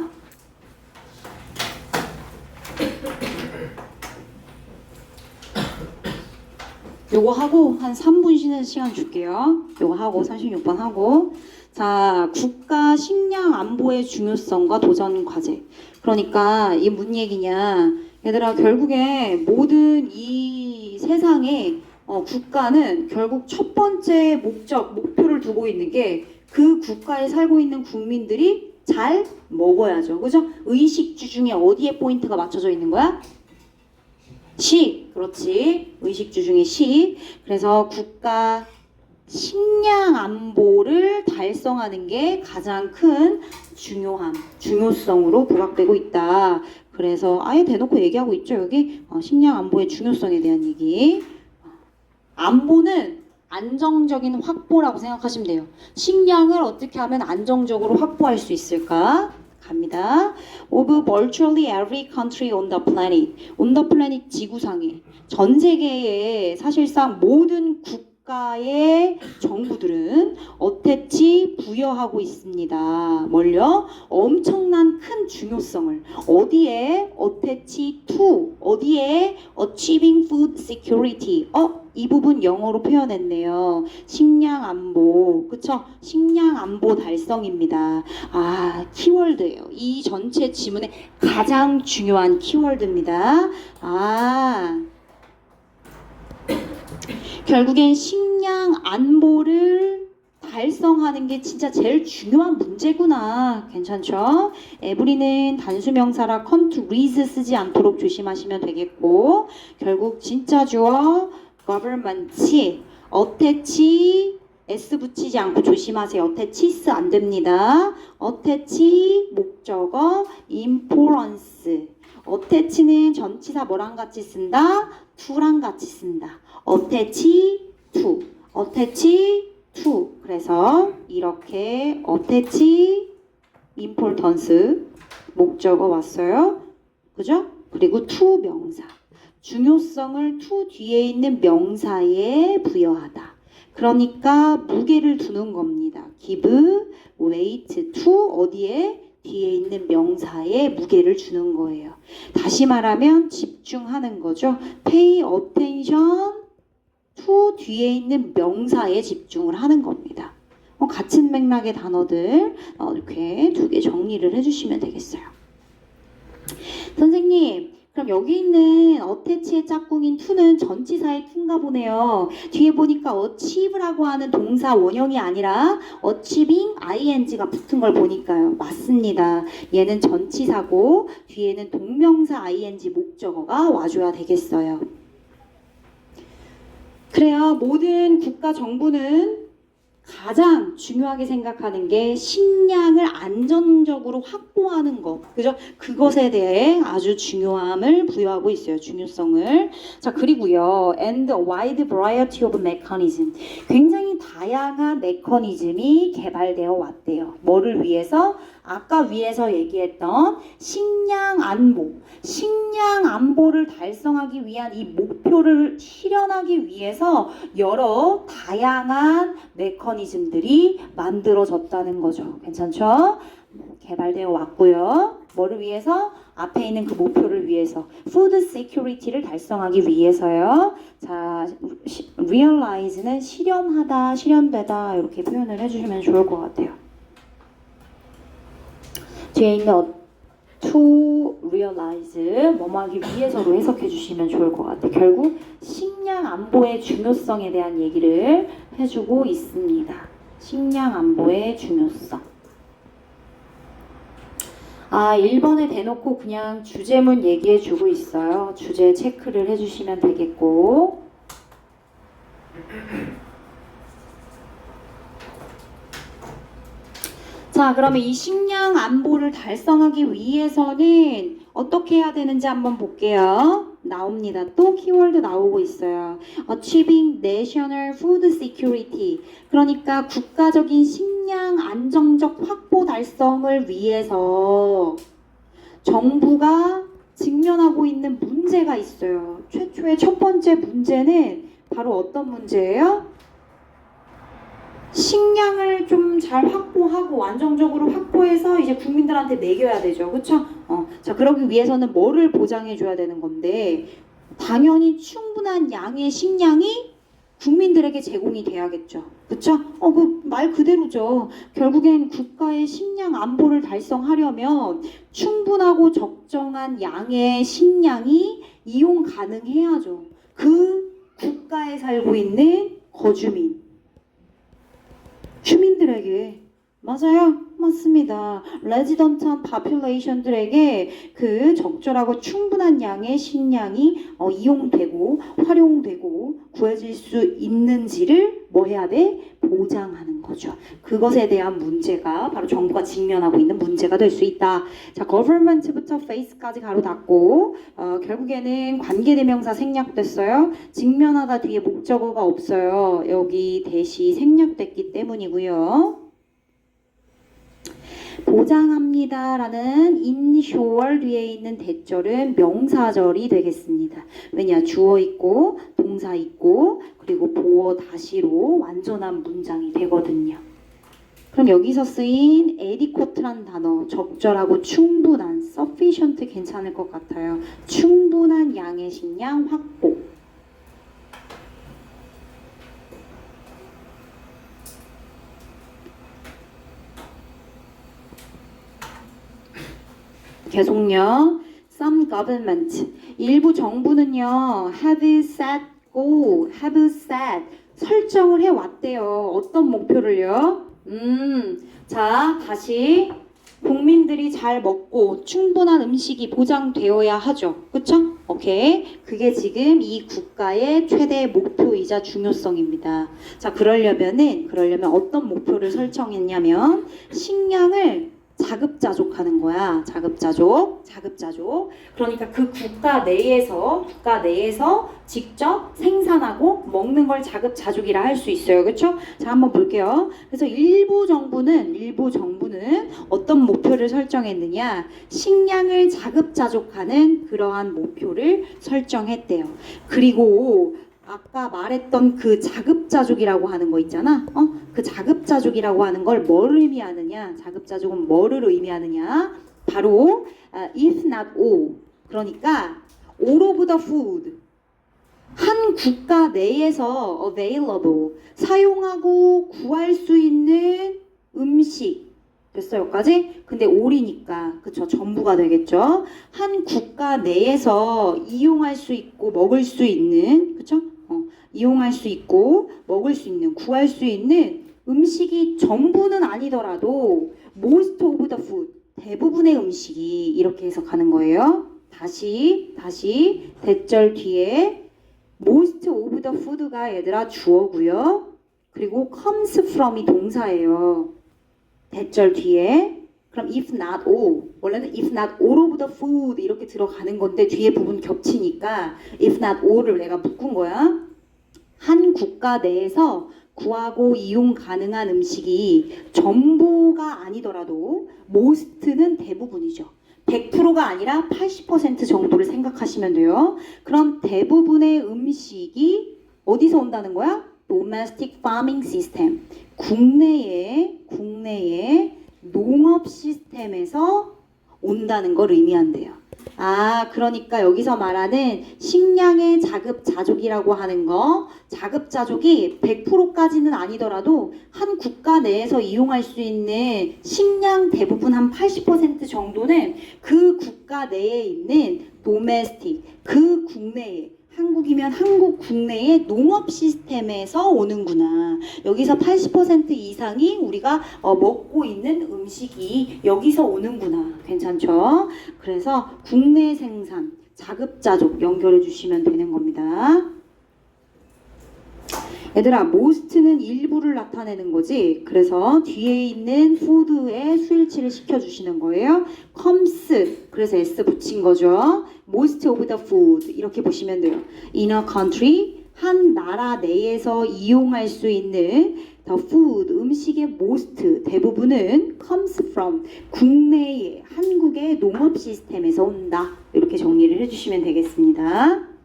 요거 하고 한 3분 쉬는 시간 줄게요. 요거 하고 36번 하고 자 국가 식량 안보의 중요성과 도전 과제. 그러니까 이게 무슨 얘기냐 얘들아 결국에 모든 이 세상에 국가는 결국 첫 번째 목표를 두고 있는 게 그 국가에 살고 있는 국민들이 잘 먹어야죠. 그죠? 의식주 중에 어디에 포인트가 맞춰져 있는 거야? 식. 그렇지. 의식주 중에 식. 그래서 국가 식량 안보를 달성하는 게 가장 큰 중요성으로 부각되고 있다. 그래서 아예 대놓고 얘기하고 있죠. 여기 식량 안보의 중요성에 대한 얘기. 안보는 안정적인 확보라고 생각하시면 돼요. 식량을 어떻게 하면 안정적으로 확보할 수 있을까? 갑니다. Of virtually every country on the planet. On the planet 지구상에 전 세계의 사실상 모든 국가의 정부들은 어태치 부여하고 있습니다. 뭘요? 엄청난 큰 중요성을 어디에? 어태치 to 어디에? Achieving food security. 이 부분 영어로 표현했네요. 식량 안보. 그쵸? 식량 안보 달성입니다. 키워드예요. 이 전체 지문의 가장 중요한 키워드입니다. 결국엔 식량 안보를 달성하는 게 진짜 제일 중요한 문제구나. 괜찮죠? 에브리는 단수명사라 countries 쓰지 않도록 조심하시면 되겠고 결국 진짜 주어 government 어태치 S 붙이지 않고 조심하세요. 어태치스 안 됩니다. 어태치 목적어 importance 어태치는 전치사 뭐랑 같이 쓴다? to랑 같이 쓴다. 어태치 to. 어태치 to. 그래서 이렇게 어태치 importance 목적어 왔어요. 그죠? 그리고 to 명사. 중요성을 to 뒤에 있는 명사에 부여하다. 그러니까 무게를 두는 겁니다. give weight to 어디에? 뒤에 있는 명사에 무게를 주는 거예요. 다시 말하면 집중하는 거죠. pay attention to 뒤에 있는 명사에 집중을 하는 겁니다. 같은 맥락의 단어들 이렇게 두 개 정리를 해주시면 되겠어요. 선생님, 그럼 여기 있는 어태치의 짝꿍인 to는 전치사의 to인가 보네요. 뒤에 보니까 achieve라고 하는 동사 원형이 아니라 achieving ing가 붙은 걸 보니까요. 맞습니다. 얘는 전치사고 뒤에는 동명사 ing 목적어가 와줘야 되겠어요. 그래요. 모든 국가 정부는 가장 중요하게 생각하는 게 식량을 안정적으로 확보하는 것. 그죠? 그것에 대해 아주 중요함을 부여하고 있어요. 중요성을. 자, 그리고요. And a wide variety of mechanism. 굉장히 다양한 메커니즘이 개발되어 왔대요. 뭐를 위해서? 아까 위에서 얘기했던 식량 안보. 식량 안보를 달성하기 위한 이 목표를 실현하기 위해서 여러 다양한 메커니즘들이 만들어졌다는 거죠. 괜찮죠? 개발되어 왔고요. 뭐를 위해서? 앞에 있는 그 목표를 위해서. Food security를 달성하기 위해서요. 자, realize는 실현하다, 실현되다 이렇게 표현을 해주시면 좋을 것 같아요. 뒤에 있는 to realize 뭐뭐 하기 위해서로 해석해 주시면 좋을 것 같아요. 결국 식량 안보의 중요성에 대한 얘기를 해주고 있습니다. 식량 안보의 중요성. 1번에 대놓고 그냥 주제문 얘기해 주고 있어요. 주제 체크를 해주시면 되겠고. 자, 그러면 이 식량 안보를 달성하기 위해서는 어떻게 해야 되는지 한번 볼게요. 나옵니다. 또 키워드 나오고 있어요. Achieving National Food Security. 그러니까 국가적인 식량 안정적 확보 달성을 위해서 정부가 직면하고 있는 문제가 있어요. 최초의 첫 번째 문제는 바로 어떤 문제예요? 식량을 좀 잘 확보하고 안정적으로 확보해서 이제 국민들한테 먹여야 되죠. 그쵸? 자, 그러기 위해서는 뭐를 보장해 줘야 되는 건데 당연히 충분한 양의 식량이 국민들에게 제공이 돼야겠죠. 그쵸? 그 말 그대로죠. 결국엔 국가의 식량 안보를 달성하려면 충분하고 적정한 양의 식량이 이용 가능해야죠. 그 국가에 살고 있는 거주민 주민들에게 맞아요. 맞습니다. 레지던트한 population들에게 그 적절하고 충분한 양의 식량이 이용되고 활용되고 구해질 수 있는지를 뭐 해야 돼? 보장하는 거죠. 그것에 대한 문제가 바로 정부가 직면하고 있는 문제가 될 수 있다. 자, government부터 face까지 가로 닫고 결국에는 관계대명사 생략됐어요. 직면하다 뒤에 목적어가 없어요. 여기 대시 생략됐기 때문이고요. 보장합니다 라는 ensure 뒤에 있는 대절은 명사절이 되겠습니다. 왜냐? 주어 있고 동사 있고 그리고 보어 다시로 완전한 문장이 되거든요. 그럼 여기서 쓰인 adequate란 단어 적절하고 충분한 sufficient 괜찮을 것 같아요. 충분한 양의 식량 확보. 계속요. Some government 일부 정부는요 have set goal, have set 설정을 해왔대요. 어떤 목표를요? 자, 다시 국민들이 잘 먹고 충분한 음식이 보장되어야 하죠. 그쵸? 오케이. 그게 지금 이 국가의 최대 목표이자 중요성입니다. 자, 그러려면 어떤 목표를 설정했냐면 식량을 자급자족 하는 거야. 자급자족. 그러니까 그 국가 내에서 직접 생산하고 먹는 걸 자급자족이라 할 수 있어요. 그렇죠? 자, 한번 볼게요. 그래서 일부 정부는 어떤 목표를 설정했느냐? 식량을 자급자족하는 그러한 목표를 설정했대요. 그리고 아까 말했던 그 자급자족이라고 하는 거 있잖아. 그 자급자족이라고 하는 걸 뭘 의미하느냐? 자급자족은 뭐를 의미하느냐? 바로 if not all. 그러니까 all of the food. 한 국가 내에서 available. 사용하고 구할 수 있는 음식. 됐어요, 여기까지? 근데 all이니까 그쵸, 전부가 되겠죠. 한 국가 내에서 이용할 수 있고 먹을 수 있는, 그쵸? 이용할 수 있고 먹을 수 있는, 구할 수 있는 음식이 전부는 아니더라도 most of the food, 대부분의 음식이, 이렇게 해서 가는 거예요. 다시 대절 뒤에 most of the food가 얘들아 주어고요. 그리고 comes from이 동사예요. 대절 뒤에. 그럼 if not all, 원래는 if not all of the food 이렇게 들어가는 건데 뒤에 부분 겹치니까 if not all을 내가 묶은 거야. 한 국가 내에서 구하고 이용 가능한 음식이 전부가 아니더라도 most는 대부분이죠. 100%가 아니라 80% 정도를 생각하시면 돼요. 그럼 대부분의 음식이 어디서 온다는 거야? Domestic farming system. 국내의 농업 시스템에서 온다는 걸 의미한대요. 그러니까 여기서 말하는 식량의 자급자족이라고 하는 거, 자급자족이 100%까지는 아니더라도 한 국가 내에서 이용할 수 있는 식량 대부분 한 80% 정도는 그 국가 내에 있는 domestic, 그 국내에, 한국이면 한국 국내의 농업 시스템에서 오는구나. 여기서 80% 이상이 우리가 먹고 있는 음식이 여기서 오는구나. 괜찮죠? 그래서 국내 생산, 자급자족 연결해 주시면 되는 겁니다. 얘들아, most는 일부를 나타내는 거지. 그래서 뒤에 있는 food에 수일치를 시켜주시는 거예요. comes, 그래서 s 붙인 거죠. most of the food 이렇게 보시면 돼요. in a country, 한 나라 내에서 이용할 수 있는 the food, 음식의 most, 대부분은 comes from, 국내의, 한국의 농업 시스템에서 온다. 이렇게 정리를 해주시면 되겠습니다.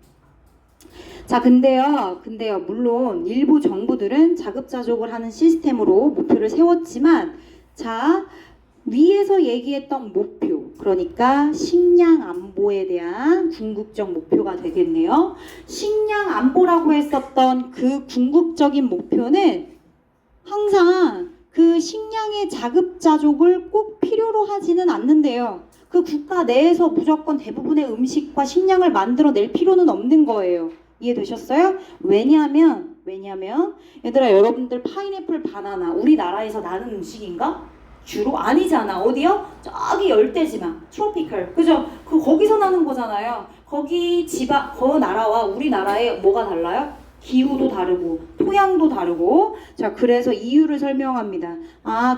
자, 근데요, 물론 일부 정부들은 자급자족을 하는 시스템으로 목표를 세웠지만, 자, 위에서 얘기했던 목표, 그러니까 식량 안보에 대한 궁극적 목표가 되겠네요. 식량 안보라고 했었던 그 궁극적인 목표는 항상 그 식량의 자급자족을 꼭 필요로 하지는 않는데요. 그 국가 내에서 무조건 대부분의 음식과 식량을 만들어낼 필요는 없는 거예요. 이해되셨어요? 왜냐하면 얘들아, 여러분들 파인애플, 바나나 우리나라에서 나는 음식인가? 주로 아니잖아. 어디요? 저기 열대지방, 트로피컬, 그죠? 거기서 나는 거잖아요. 거기 그 나라와 우리나라의 뭐가 달라요? 기후도 다르고 토양도 다르고. 자, 그래서 이유를 설명합니다.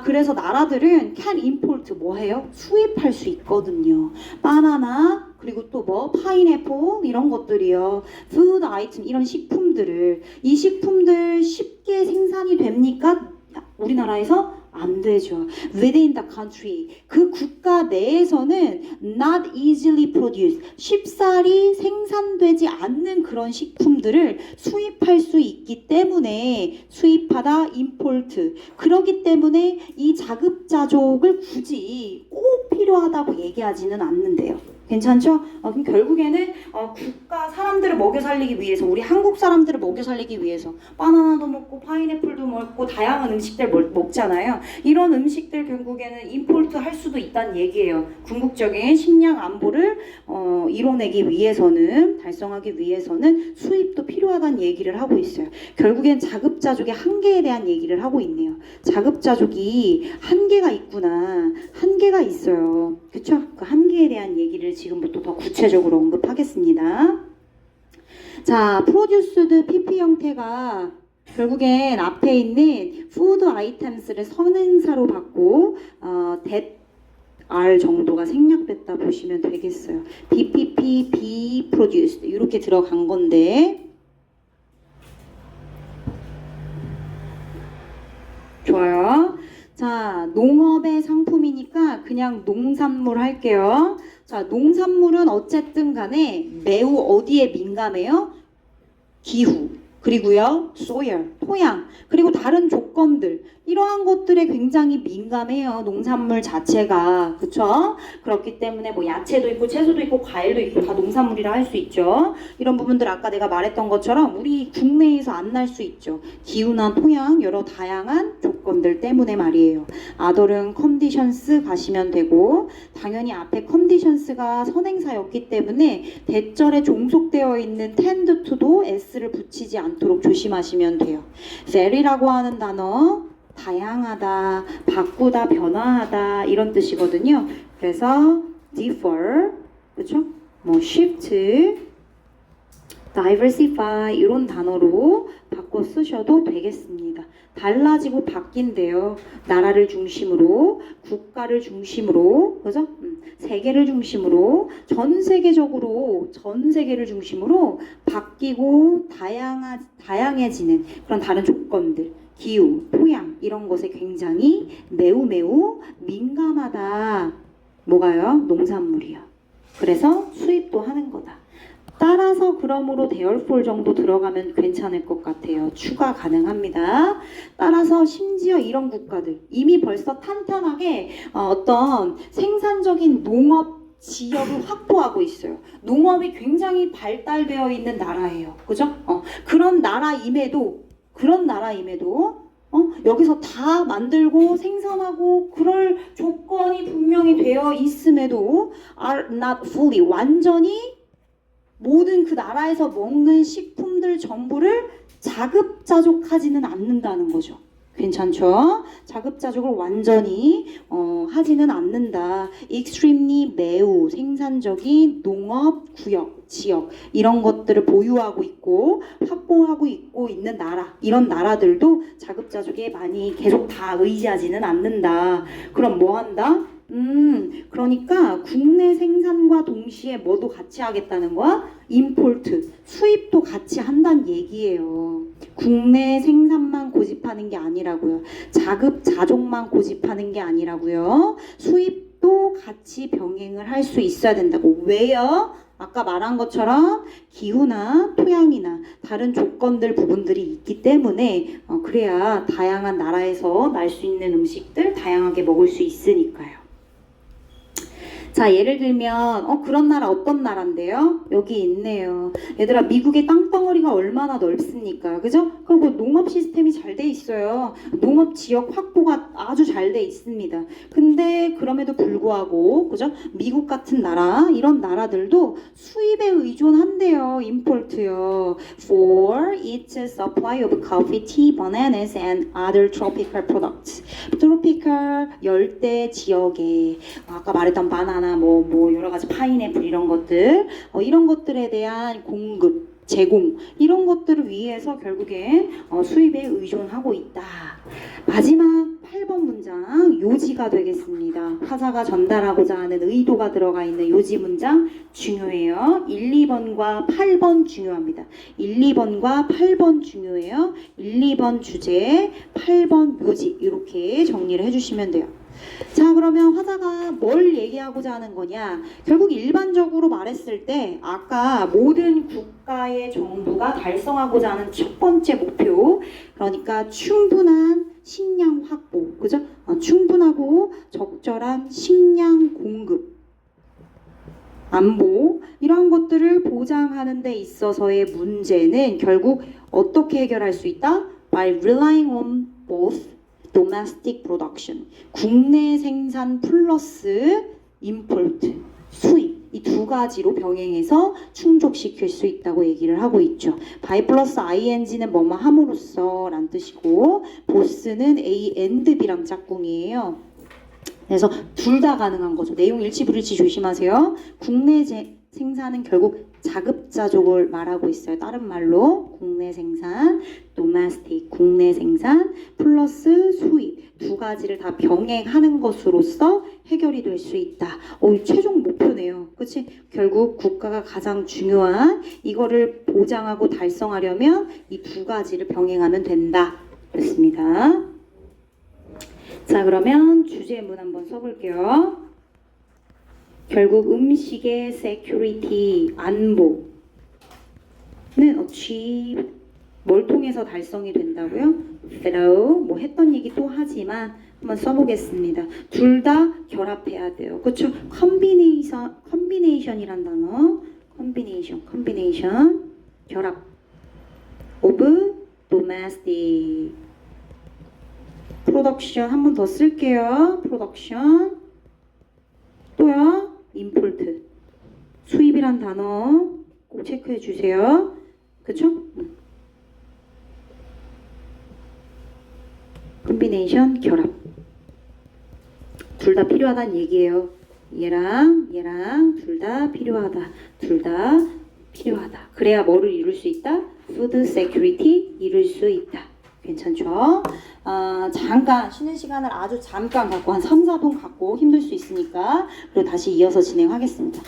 그래서 나라들은 can import, 뭐 해요? 수입할 수 있거든요. 바나나, 그리고 또 뭐 파인애플 이런 것들이요. food item, 이런 식품들을, 이 식품들 쉽게 생산이 됩니까? 우리나라에서 안 되죠. Within the country, 그 국가 내에서는 not easily produced, 쉽사리 생산되지 않는 그런 식품들을 수입할 수 있기 때문에 수입하다 import. 그렇기 때문에 이 자급자족을 굳이 꼭 필요하다고 얘기하지는 않는데요. 괜찮죠? 그럼 결국에는 국가 사람들을 먹여 살리기 위해서, 우리 한국 사람들을 먹여 살리기 위해서 바나나도 먹고 파인애플도 먹고 다양한 음식들 먹잖아요. 이런 음식들 결국에는 임포트 할 수도 있다는 얘기예요. 궁극적인 식량 안보를 이뤄내기 위해서는, 달성하기 위해서는 수입도 필요하다는 얘기를 하고 있어요. 결국엔 자급자족의 한계에 대한 얘기를 하고 있네요. 자급자족이 한계가 있구나. 한계가 있어요. 그쵸? 그 한계에 대한 얘기를 지금부터 더 구체적으로 언급하겠습니다. 자, produced PP 형태가 결국엔 앞에 있는 food items를 선행사로 받고 that R 정도가 생략됐다 보시면 되겠어요. BPP, be produced 이렇게 들어간 건데 좋아요. 자, 농업의 상품이니까 그냥 농산물 할게요. 자, 농산물은 어쨌든 간에 매우 어디에 민감해요? 기후, 그리고요, soil, 토양, 그리고 다른 조건들 이러한 것들에 굉장히 민감해요. 농산물 자체가 그쵸? 그렇기 때문에 뭐 야채도 있고 채소도 있고 과일도 있고 다 농산물이라 할 수 있죠. 이런 부분들 아까 내가 말했던 것처럼 우리 국내에서 안 날 수 있죠. 기후나 토양 여러 다양한 조건들 때문에 말이에요. 아더른 컨디션스 가시면 되고 당연히 앞에 컨디션스가 선행사였기 때문에 대절에 종속되어 있는 tend to도 s를 붙이지 않도록 조심하시면 돼요. vary라고 하는 단어 다양하다, 바꾸다, 변화하다 이런 뜻이거든요. 그래서 differ, 그렇죠? 뭐 shift, diversify 이런 단어로 바꿔 쓰셔도 되겠습니다. 달라지고 바뀐대요. 나라를 중심으로, 국가를 중심으로, 그죠? 세계를 중심으로, 전 세계를 중심으로 바뀌고 다양해지는 그런 다른 조건들, 기후, 토양 이런 것에 굉장히 매우 민감하다. 뭐가요? 농산물이요. 그래서 수입도 하는 거다. 따라서 그러므로 therefore 정도 들어가면 괜찮을 것 같아요. 추가 가능합니다. 따라서 심지어 이런 국가들 이미 벌써 탄탄하게 어떤 생산적인 농업 지역을 확보하고 있어요. 농업이 굉장히 발달되어 있는 나라예요. 그죠? 그런 나라임에도 여기서 다 만들고 생산하고 그럴 조건이 분명히 되어 있음에도 are not fully 완전히 모든 그 나라에서 먹는 식품들 전부를 자급자족하지는 않는다는 거죠. 괜찮죠? 자급자족을 완전히 하지는 않는다. extremely 매우 생산적인 농업 구역, 지역 이런 것들을 보유하고 있고 확보하고 있는 나라 이런 나라들도 자급자족에 많이 계속 다 의지하지는 않는다. 그럼 뭐 한다? 그러니까 국내 생산과 동시에 뭐도 같이 하겠다는 거야? 임포트, 수입도 같이 한다는 얘기예요. 국내 생산만 고집하는 게 아니라고요. 자급자족만 고집하는 게 아니라고요. 수입도 같이 병행을 할 수 있어야 된다고. 왜요? 아까 말한 것처럼 기후나 토양이나 다른 조건들 부분들이 있기 때문에 그래야 다양한 나라에서 날 수 있는 음식들 다양하게 먹을 수 있으니까요. 자, 예를 들면 그런 나라 어떤 나라인데요? 여기 있네요. 얘들아, 미국의 땅덩어리가 얼마나 넓습니까? 그죠? 그리고 농업 시스템이 잘 돼 있어요. 농업 지역 확보가 아주 잘 돼 있습니다. 근데 그럼에도 불구하고 그죠? 미국 같은 나라 이런 나라들도 수입에 의존한대요. 임포트요. For its supply of coffee, tea, bananas and other tropical products. 트로피컬 열대 지역에 아까 말했던 바나나 뭐 여러 가지 파인애플 이런 것들 이런 것들에 대한 공급 제공 이런 것들을 위해서 결국엔 수입에 의존하고 있다. 마지막 8번 문장 요지가 되겠습니다. 화자가 전달하고자 하는 의도가 들어가 있는 요지 문장 중요해요. 1, 2번과 8번 중요합니다. 1, 2번과 8번 중요해요. 1, 2번 주제, 8번 요지 이렇게 정리를 해주시면 돼요. 자, 그러면 화자가 뭘 얘기하고자 하는 거냐? 결국 일반적으로 말했을 때 아까 모든 국가의 정부가 달성하고자 하는 첫 번째 목표, 그러니까 충분한 식량 확보, 그죠? 충분하고 적절한 식량 공급, 안보 이러한 것들을 보장하는 데 있어서의 문제는 결국 어떻게 해결할 수 있다? By relying on both domestic production, 국내 생산 플러스 import, 수입 이 두 가지로 병행해서 충족시킬 수 있다고 얘기를 하고 있죠. by 플러스 ing는 뭐뭐 함으로써 란 뜻이고 both는 A and B랑 짝꿍이에요. 그래서 둘 다 가능한 거죠. 내용 일치불일치 조심하세요. 국내 생산은 결국 자급자족을 말하고 있어요. 다른 말로 국내 생산, domestic 국내 생산 플러스 수입 두 가지를 다 병행하는 것으로서 해결이 될 수 있다. 최종 목표네요. 그치? 결국 국가가 가장 중요한 이거를 보장하고 달성하려면 이 두 가지를 병행하면 된다. 그렇습니다. 자, 그러면 주제문 한번 써볼게요. 결국 음식의 security, 안보는 achieve, 뭘 통해서 달성이 된다고요? through, 뭐 했던 얘기 또 하지만 한번 써보겠습니다. 둘 다 결합해야 돼요. 그쵸? combination이란 단어, combination, 결합 of domestic production 한 번 더 쓸게요. production 또요 import 수입이란 단어 꼭 체크해 주세요. 그쵸? combination 결합 둘 다 필요하다는 얘기예요. 얘랑 둘 다 필요하다. 그래야 뭐를 이룰 수 있다? food security 이룰 수 있다. 괜찮죠? 잠깐 쉬는 시간을 아주 잠깐 갖고 한 3, 4분 갖고 힘들 수 있으니까 그리고 다시 이어서 진행하겠습니다.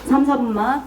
3, 4분만.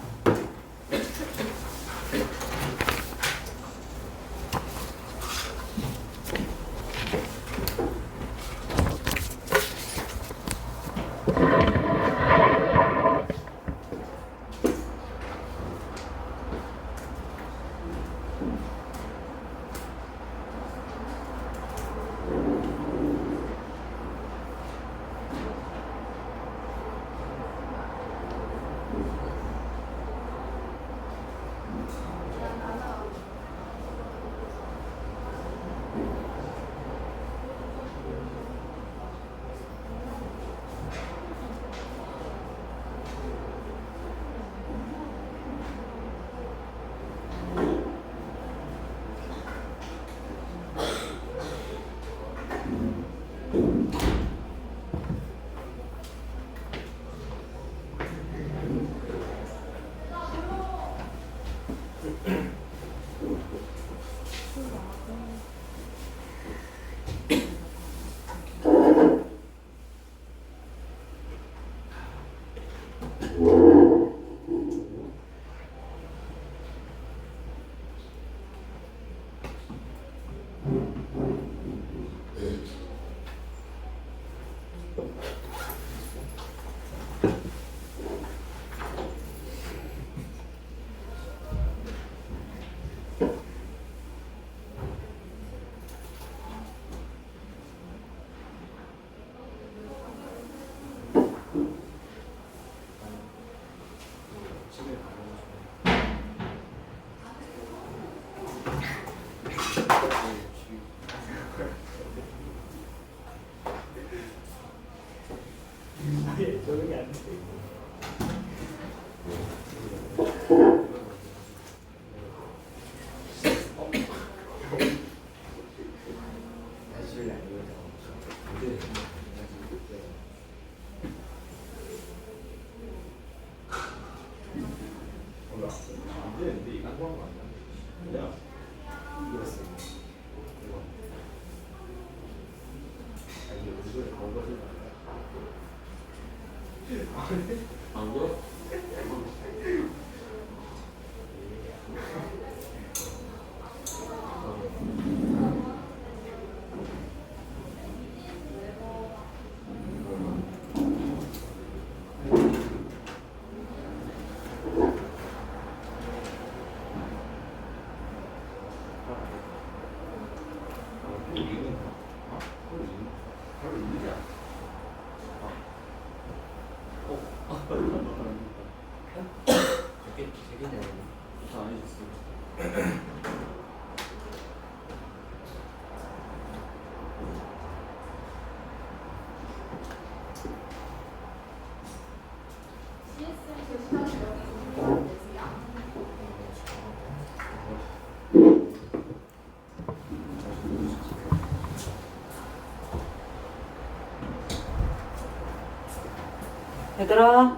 얘들아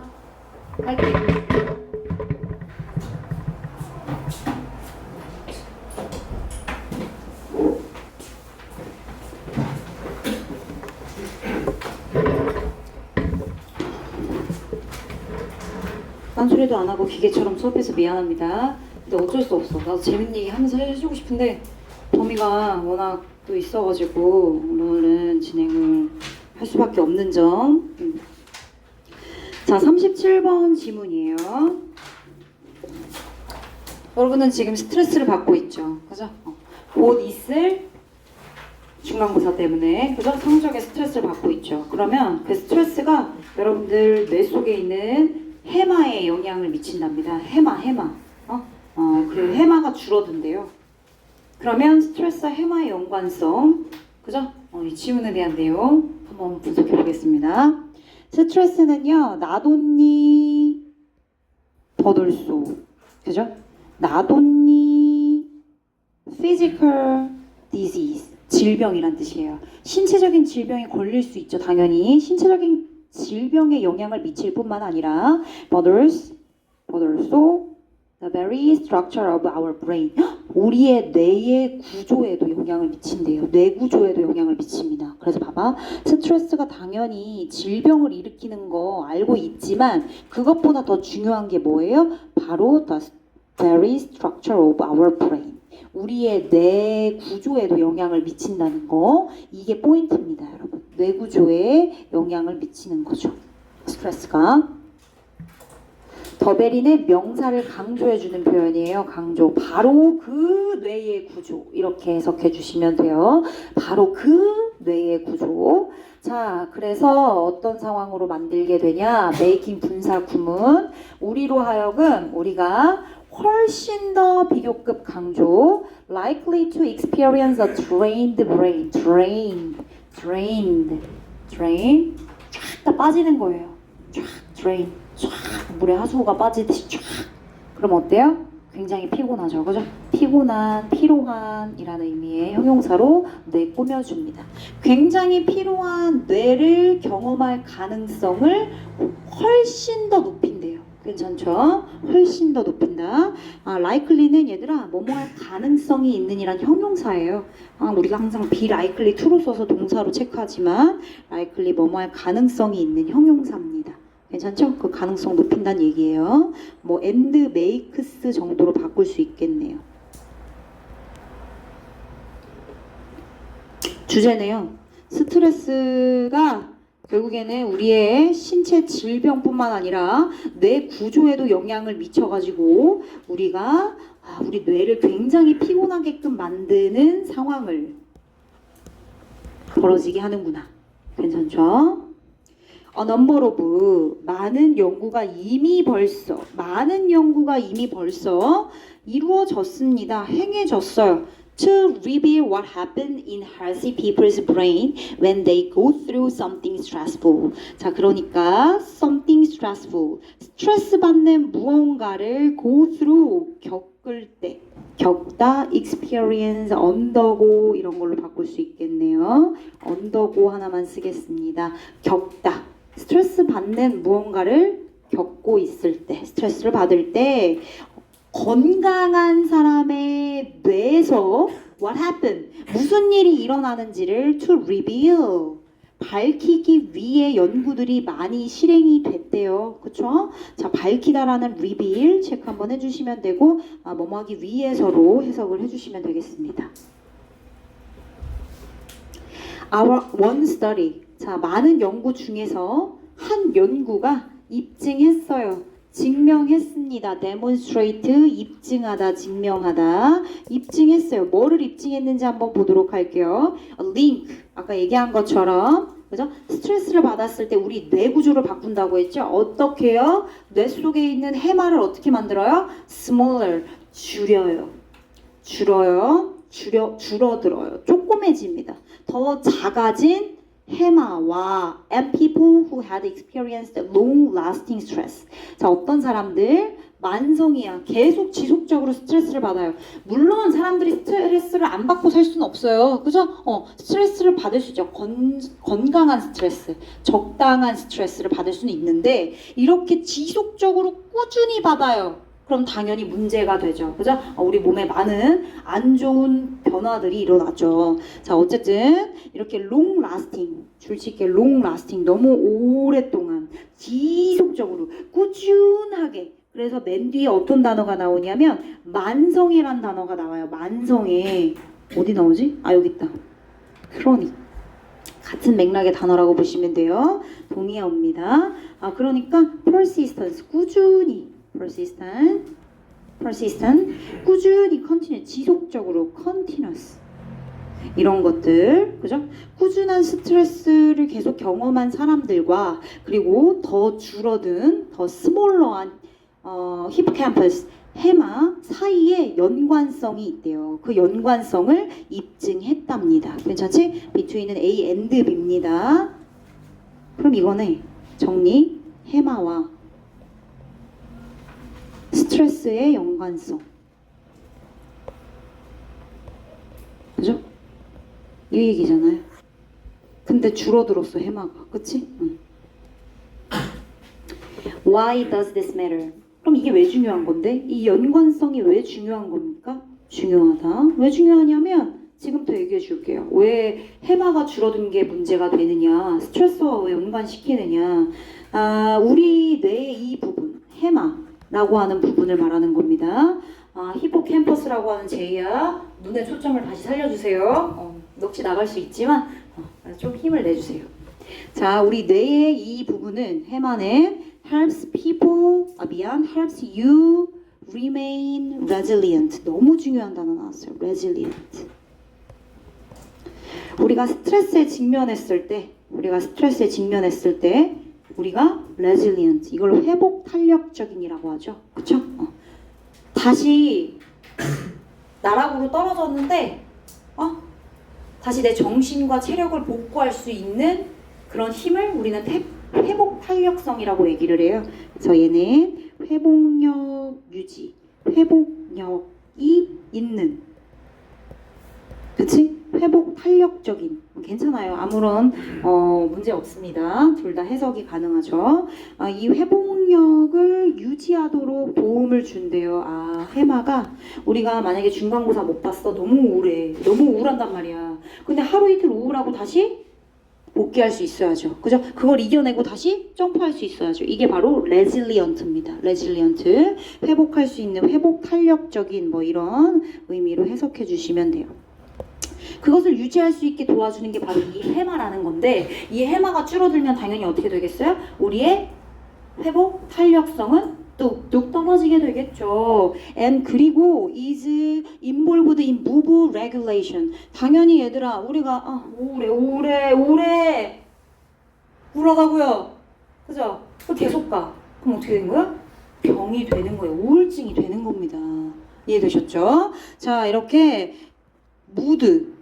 할게. 딴소리도 안 하고 기계처럼 수업해서 미안합니다. 근데 어쩔 수 없어. 나도 재밌는 얘기 하면서 해주고 싶은데 범위가 워낙 또 있어가지고 오늘은 진행을 할 수밖에 없는 점. 자, 37번 지문이에요. 여러분은 지금 스트레스를 받고 있죠. 그죠? 곧 있을 중간고사 때문에, 그죠? 성적에 스트레스를 받고 있죠. 그러면 그 스트레스가 여러분들 뇌 속에 있는 해마에 영향을 미친답니다. 해마. 그 해마가 줄어든대요. 그러면 스트레스와 해마의 연관성, 그죠? 이 지문에 대한 내용 한번 분석해 보겠습니다. 스트레스는요, 나돈니 버돌소, 그죠? 나돈니 physical disease, 질병이란 뜻이에요. 신체적인 질병에 걸릴 수 있죠, 당연히. 신체적인 질병에 영향을 미칠 뿐만 아니라 but also the very structure of our brain, 우리의 뇌의 구조에도 영향을 미친대요. 뇌 구조에도 영향을 미칩니다. 그래서 봐봐, 스트레스가 당연히 질병을 일으키는 거 알고 있지만 그것보다 더 중요한 게 뭐예요? 바로 the very structure of our brain, 우리의 뇌 구조에도 영향을 미친다는 거, 이게 포인트입니다, 여러분. 뇌 구조에 영향을 미치는 거죠, 스트레스가. 더베린의 명사를 강조해주는 표현이에요. 강조. 바로 그 뇌의 구조, 이렇게 해석해 주시면 돼요. 바로 그 뇌의 구조. 자, 그래서 어떤 상황으로 만들게 되냐? 메이킹 분사 구문. 우리로 하여금 우리가 훨씬 더 비교급 강조. likely to experience a drained brain. drain. 쫙 다 빠지는 거예요. 쫙 drain. 쫙 물에 하수구가 빠지듯이 쫙. 그럼 어때요? 굉장히 피곤하죠, 그죠? 피로한 이라는 의미의 형용사로 뇌 꾸며줍니다. 굉장히 피로한 뇌를 경험할 가능성을 훨씬 더 높인대요. 괜찮죠? 훨씬 더 높인다. likely는 얘들아, 뭐뭐 할 가능성이 있는 이란 형용사예요. 우리가 항상 be likely to로 써서 동사로 체크하지만 likely 뭐뭐 할 가능성이 있는 형용사입니다. 괜찮죠? 그 가능성 높인다는 얘기예요. 뭐 and makes 정도로 바꿀 수 있겠네요. 주제네요. 스트레스가 결국에는 우리의 신체 질병뿐만 아니라 뇌 구조에도 영향을 미쳐가지고 우리가 우리 뇌를 굉장히 피곤하게끔 만드는 상황을 벌어지게 하는구나. 괜찮죠? number of, 많은 연구가 이미 벌써 이루어졌습니다. 행해졌어요. To reveal what happened in healthy people's brain when they go through something stressful. 자, 그러니까 something stressful, 스트레스 받는 무언가를 go through, 겪을 때, 겪다, experience, undergo 이런 걸로 바꿀 수 있겠네요. undergo 하나만 쓰겠습니다. 겪다. 스트레스 받는 무언가를 겪고 있을 때, 스트레스를 받을 때 건강한 사람의 뇌에서 what happened, 무슨 일이 일어나는지를 to reveal, 밝히기 위해 연구들이 많이 실행이 됐대요. 그쵸? 자, 밝히다라는 reveal 체크 한번 해주시면 되고, 뭐뭐 하기 위해서로 해석을 해주시면 되겠습니다. Our one study. 자, 많은 연구 중에서 한 연구가 입증했어요. 증명했습니다. demonstrate, 입증하다, 증명하다. 입증했어요. 뭐를 입증했는지 한번 보도록 할게요. link, 아까 얘기한 것처럼, 그죠? 스트레스를 받았을 때 우리 뇌 구조를 바꾼다고 했죠? 어떻게요? 뇌 속에 있는 해마를 어떻게 만들어요? smaller, 줄어들어요. 조그매집니다. 더 작아진 해마와 and people who had experienced long-lasting stress. 자, 어떤 사람들 만성이야. 계속 지속적으로 스트레스를 받아요. 물론 사람들이 스트레스를 안 받고 살 수는 없어요. 그죠? 스트레스를 받을 수 있죠. 건강한 스트레스, 적당한 스트레스를 받을 수는 있는데 이렇게 지속적으로 꾸준히 받아요. 그럼 당연히 문제가 되죠. 그죠? 우리 몸에 많은 안 좋은 변화들이 일어나죠. 자, 어쨌든 이렇게 long lasting, 줄치게 long lasting, 너무 오랫동안 지속적으로 꾸준하게 그래서 맨 뒤에 어떤 단어가 나오냐면 만성애란 단어가 나와요. 만성애. 어디 나오지? 아, 여기 있다. 크로닉. 같은 맥락의 단어라고 보시면 돼요. 동의어입니다. 아, 그러니까 persistence, 꾸준히. persistent, 꾸준히, continue, 지속적으로, continuous. 이런 것들, 그죠? 꾸준한 스트레스를 계속 경험한 사람들과 그리고 더 줄어든, 더 스몰러한 히포캠퍼스, 해마 사이에 연관성이 있대요. 그 연관성을 입증했답니다. 괜찮지? between은 A and B입니다. 그럼 이거네. 정리. 해마와 스트레스의 연관성. 그죠? 이 얘기잖아요. 근데 줄어들었어, 해마가. 그치? 응. Why does this matter? 그럼 이게 왜 중요한 건데? 이 연관성이 왜 중요한 겁니까? 중요하다. 왜 중요하냐면 지금부터 얘기해 줄게요. 왜 해마가 줄어든 게 문제가 되느냐? 스트레스와 왜 연관시키느냐? 아, 우리 뇌의 이 부분, 해마라고 하는 부분을 말하는 겁니다. 아, 히포캠퍼스라고 하는 제이야, 눈에 초점을 다시 살려주세요. 넋이 나갈 수 있지만 좀 힘을 내주세요. 자, 우리 뇌의 이 부분은 해마는 helps people, helps you remain resilient. 너무 중요한 단어 나왔어요. resilient. 우리가 스트레스에 직면했을 때 우리가 resilient, 이걸 회복 탄력적인이라고 하죠. 그쵸? 다시 나락으로 떨어졌는데 다시 내 정신과 체력을 복구할 수 있는 그런 힘을 우리는 회복 탄력성이라고 얘기를 해요. 그래서 얘는 회복력 유지, 회복력이 있는, 그치? 회복 탄력적인. 괜찮아요. 아무런 문제 없습니다. 둘 다 해석이 가능하죠. 이 회복력을 유지하도록 도움을 준대요. 아, 해마가 우리가 만약에 중간고사 못 봤어. 너무 우울해. 너무 우울한단 말이야. 근데 하루 이틀 우울하고 다시 복귀할 수 있어야죠. 그죠? 그걸 이겨내고 다시 점프할 수 있어야죠. 이게 바로 resilient입니다. resilient. 회복할 수 있는, 회복 탄력적인 뭐 이런 의미로 해석해 주시면 돼요. 그것을 유지할 수 있게 도와주는 게 바로 이 해마라는 건데, 이 해마가 줄어들면 당연히 어떻게 되겠어요? 우리의 회복 탄력성은 뚝뚝 떨어지게 되겠죠. And 그리고 is involved in move regulation. 당연히 얘들아, 우리가 우울하다고요. 그죠? 계속 가. 그럼 어떻게 되는 거야? 병이 되는 거예요. 우울증이 되는 겁니다. 이해되셨죠? 자, 이렇게 무드,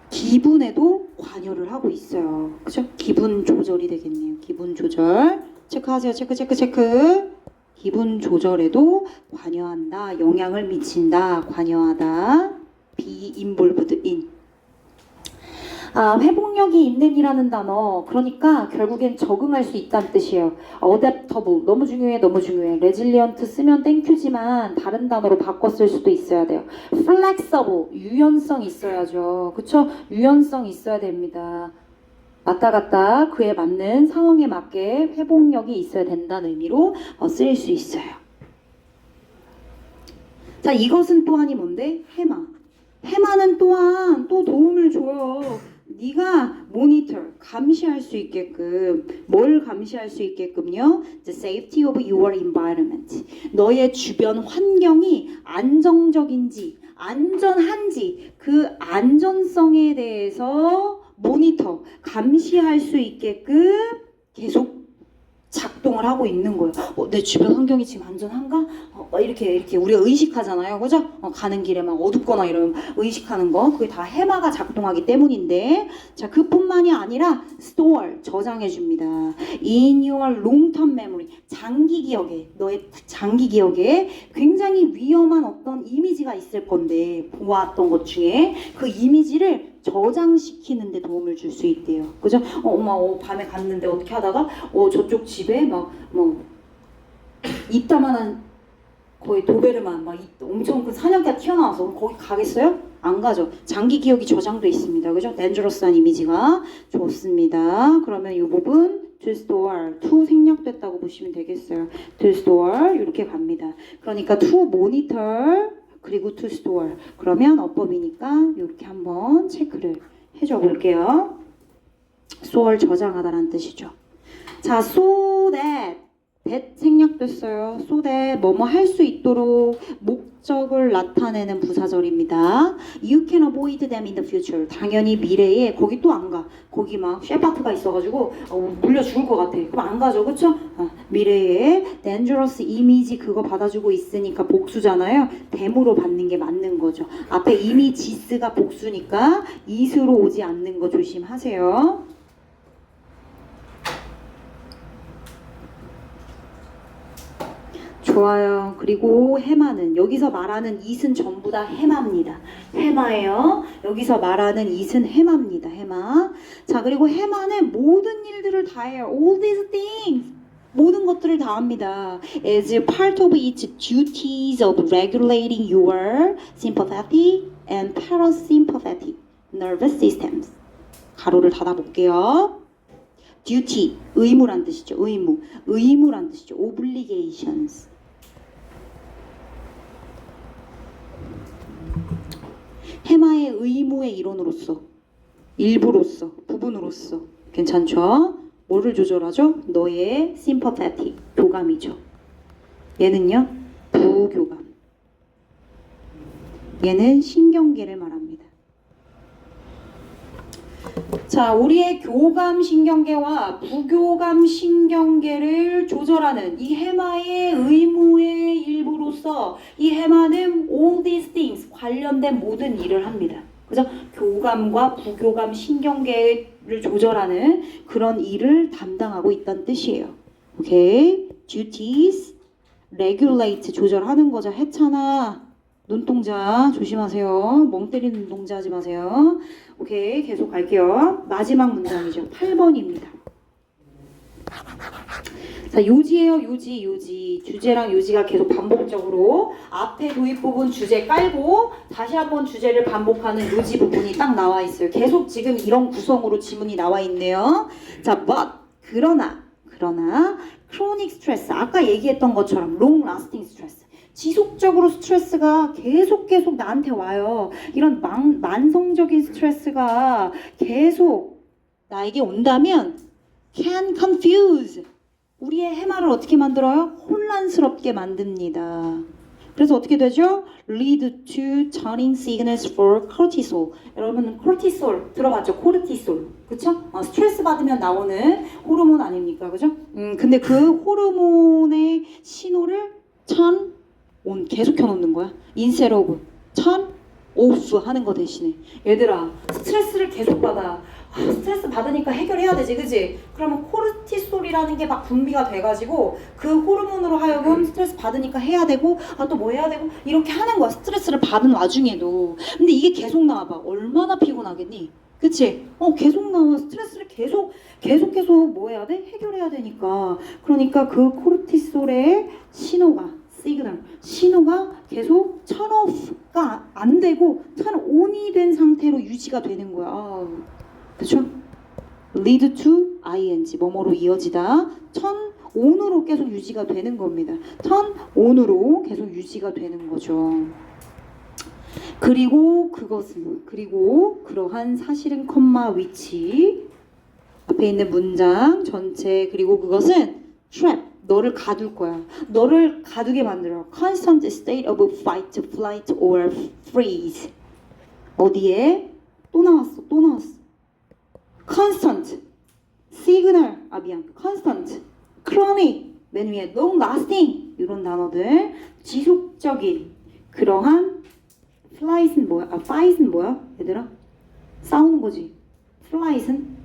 기분에도 관여를 하고 있어요. 그죠? 기분 조절이 되겠네요. 기분 조절. 체크하세요. 체크. 기분 조절에도 관여한다. 영향을 미친다. 관여하다. be involved in. 아, 회복력이 있는 이라는 단어. 그러니까 결국엔 적응할 수 있다는 뜻이에요. adaptable. 너무 중요해. resilient 쓰면 땡큐지만 다른 단어로 바꿔 쓸 수도 있어야 돼요. flexible. 유연성 있어야죠. 그쵸? 유연성 있어야 됩니다. 왔다 갔다 그에 맞는 상황에 맞게 회복력이 있어야 된다는 의미로 쓰일 수 있어요. 자, 이것은 또한이 뭔데? 해마. 해마는 또한 또 도움을 줘요. 네가 모니터, 감시할 수 있게끔. 뭘 감시할 수 있게끔요? The safety of your environment. 너의 주변 환경이 안정적인지, 안전한지, 그 안전성에 대해서 모니터, 감시할 수 있게끔 계속 작동을 하고 있는 거예요. 내 주변 환경이 지금 안전한가? 이렇게 우리가 의식하잖아요. 그죠? 가는 길에 막 어둡거나 이러면 의식하는 거. 그게 다 해마가 작동하기 때문인데, 자, 그뿐만이 아니라 store, 저장해 줍니다. In your long-term memory, 장기 기억에, 너의 장기 기억에 굉장히 위험한 어떤 이미지가 있을 건데, 보았던 것 중에 그 이미지를 저장시키는 데 도움을 줄 수 있대요. 그죠? 엄마 밤에 갔는데 어떻게 하다가 저쪽 집에 막 이따만한 거의 도베르만 막 엄청 큰 사냥개가 튀어나와서 거기 가겠어요? 안 가죠. 장기 기억이 저장돼 있습니다. 그죠? dangerous한 이미지가 좋습니다. 그러면 이 부분 to store. to 생략됐다고 보시면 되겠어요. to store 이렇게 갑니다. 그러니까 to monitor 그리고 to store. 그러면 어법이니까 이렇게 한번 체크를 해줘 볼게요. store 저장하다라는 뜻이죠. 자, so that 생략됐어요. so that 뭐뭐 할 수 있도록 목적을 나타내는 부사절입니다. You can avoid them in the future. 당연히 미래에 거기 또 안 가. 거기 막 셰파트가 있어가지고 물려 죽을 것 같아. 그럼 안 가죠, 그쵸? 미래에 dangerous 이미지 그거 받아주고 있으니까 복수잖아요. 댐으로 받는 게 맞는 거죠. 앞에 이미 지스가 복수니까 is로 오지 않는 거 조심하세요. 좋아요. 그리고 해마는 여기서 말하는 it은 전부 다 해마입니다. 해마예요. 여기서 말하는 it은 해마입니다. 해마. 자, 그리고 해마는 모든 일들을 다 해요. All these things. 모든 것들을 다 합니다. As part of its duties of regulating your sympathetic and parasympathetic nervous systems. 가로를 닫아볼게요. duty, 의무란 뜻이죠. 의무. 의무란 뜻이죠. obligations. 해마의 의무의 일원으로서, 일부로서, 부분으로서 괜찮죠? 뭐를 조절하죠? 너의 sympathetic, 교감이죠. 얘는요, 부교감. 얘는 신경계를 말합니다. 자, 우리의 교감 신경계와 부교감 신경계를 조절하는 이 해마의 의무의 일부로서 이 해마는 all these things 관련된 모든 일을 합니다. 그죠? 교감과 부교감 신경계를 조절하는 그런 일을 담당하고 있다는 뜻이에요. 오케이? duties, regulate 조절하는 거죠. 해찬아. 눈동자 조심하세요. 멍 때리는 눈동자 하지 마세요. 오케이, 계속 갈게요. 마지막 문장이죠. 8번입니다. 자, 요지예요. 요지. 주제랑 요지가 계속 반복적으로 앞에 도입 부분 주제 깔고 다시 한번 주제를 반복하는 요지 부분이 딱 나와 있어요. 계속 지금 이런 구성으로 지문이 나와 있네요. 자, but 그러나 chronic stress 아까 얘기했던 것처럼 long lasting stress 지속적으로 스트레스가 계속 나한테 와요. 이런 만성적인 스트레스가 계속 나에게 온다면 can confuse 우리의 해마를 어떻게 만들어요? 혼란스럽게 만듭니다. 그래서 어떻게 되죠? lead to turning signals for cortisol. 여러분 코르티솔 들어봤죠? 코르티솔. 그쵸? 스트레스 받으면 나오는 호르몬 아닙니까? 그죠? 근데 그 호르몬의 신호를 on 계속 켜놓는 거야. instead of turn off 하는 거 대신에. 얘들아, 스트레스를 계속 받아. 스트레스 받으니까 해결해야 되지, 그지? 그러면 코르티솔이라는 게 막 분비가 돼가지고 그 호르몬으로 하여금 스트레스 받으니까 해야 되고 또 뭐 해야 되고 이렇게 하는 거야. 스트레스를 받은 와중에도. 근데 이게 계속 나와봐. 얼마나 피곤하겠니? 그치? 계속 나와. 스트레스를 계속 뭐 해야 돼? 해결해야 되니까. 그러니까 그 코르티솔의 신호가 계속 turn off가 안 되고 turn on이 된 상태로 유지가 되는 거야. 그쵸? lead to ing 뭐뭐로 이어지다 turn on으로 계속 유지가 되는 겁니다. turn on으로 계속 유지가 되는 거죠. 그리고 그러한 사실은 컴마 위치 앞에 있는 문장 전체 그리고 그것은 trap 너를 가둘 거야. 너를 가두게 만들어. constant state of fight, flight or freeze. 어디에? 또 나왔어. constant, signal, constant, chronic, 맨 위에 long lasting 이런 단어들 지속적인 그러한 flight은 뭐야? fight은 뭐야? 얘들아? 싸우는 거지. flight은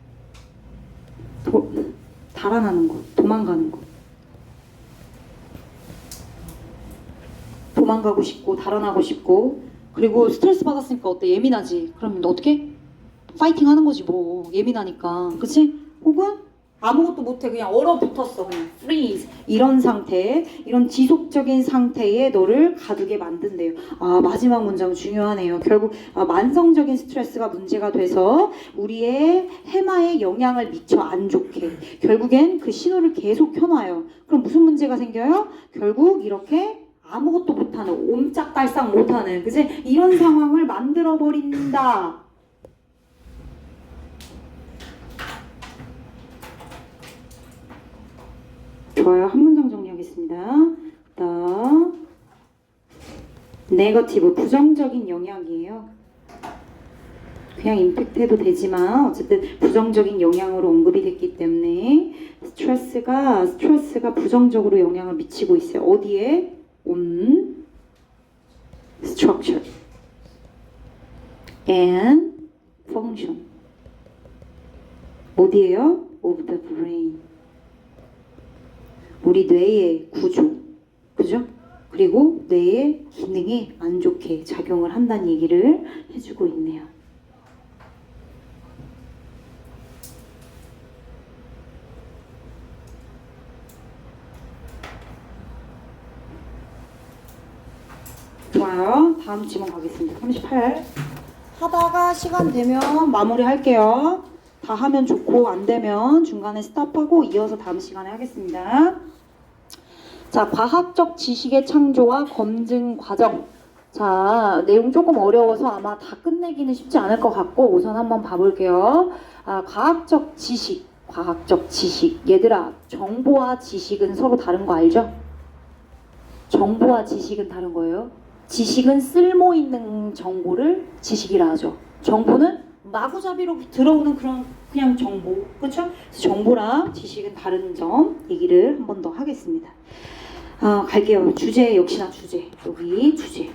달아나는 거, 도망가는 거. 도망가고 싶고 달아나고 싶고 그리고 스트레스 받았으니까 어때? 예민하지? 그럼 너 어떻게? 파이팅 하는 거지 뭐 예민하니까 그치? 혹은 아무것도 못해. 그냥 얼어붙었어. 그냥 freeze. 이런 상태, 이런 지속적인 상태에 너를 가두게 만든대요. 아, 마지막 문장 중요하네요. 결국 만성적인 스트레스가 문제가 돼서 우리의 해마에 영향을 미쳐 안 좋게. 결국엔 그 신호를 계속 켜놔요. 그럼 무슨 문제가 생겨요? 결국 이렇게 아무것도 못하는, 옴짝달싹 못하는, 그지? 이런 상황을 만들어버린다. 좋아요. 한 문장 정리하겠습니다. The 네거티브, 부정적인 영향이에요. 그냥 임팩트 해도 되지만 어쨌든 부정적인 영향으로 언급이 됐기 때문에 스트레스가 부정적으로 영향을 미치고 있어요. 어디에? On structure and function. 어디에요? Of the brain. 우리 뇌의 구조, 그죠? 그리고 뇌의 기능이 안 좋게 작용을 한다는 얘기를 해주고 있네요. 좋아요. 다음 질문 가겠습니다. 38. 하다가 시간 되면 마무리 할게요. 다 하면 좋고 안 되면 중간에 스탑하고 이어서 다음 시간에 하겠습니다. 자, 과학적 지식의 창조와 검증 과정. 자, 내용 조금 어려워서 아마 다 끝내기는 쉽지 않을 것 같고 우선 한번 봐볼게요. 과학적 지식. 얘들아, 정보와 지식은 서로 다른 거 알죠? 정보와 지식은 다른 거예요. 지식은 쓸모 있는 정보를 지식이라 하죠. 정보는 마구잡이로 들어오는 그냥 정보, 그렇죠? 정보랑 지식은 다른 점 얘기를 한 번 더 하겠습니다. 갈게요. 주제 역시나 주제. 여기 주제.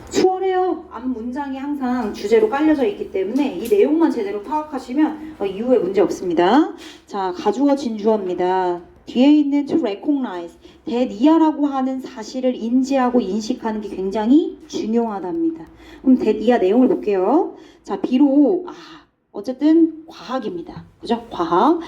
수월해요. 앞 문장이 항상 주제로 깔려져 있기 때문에 이 내용만 제대로 파악하시면 이후에 문제 없습니다. 자, 가주어 진주어입니다. 뒤에 있는 to recognize, 대니아라고 하는 사실을 인지하고 인식하는 게 굉장히 중요하답니다. 그럼 대니아 내용을 볼게요. 자, 비록 어쨌든 과학입니다. 그죠? 과학,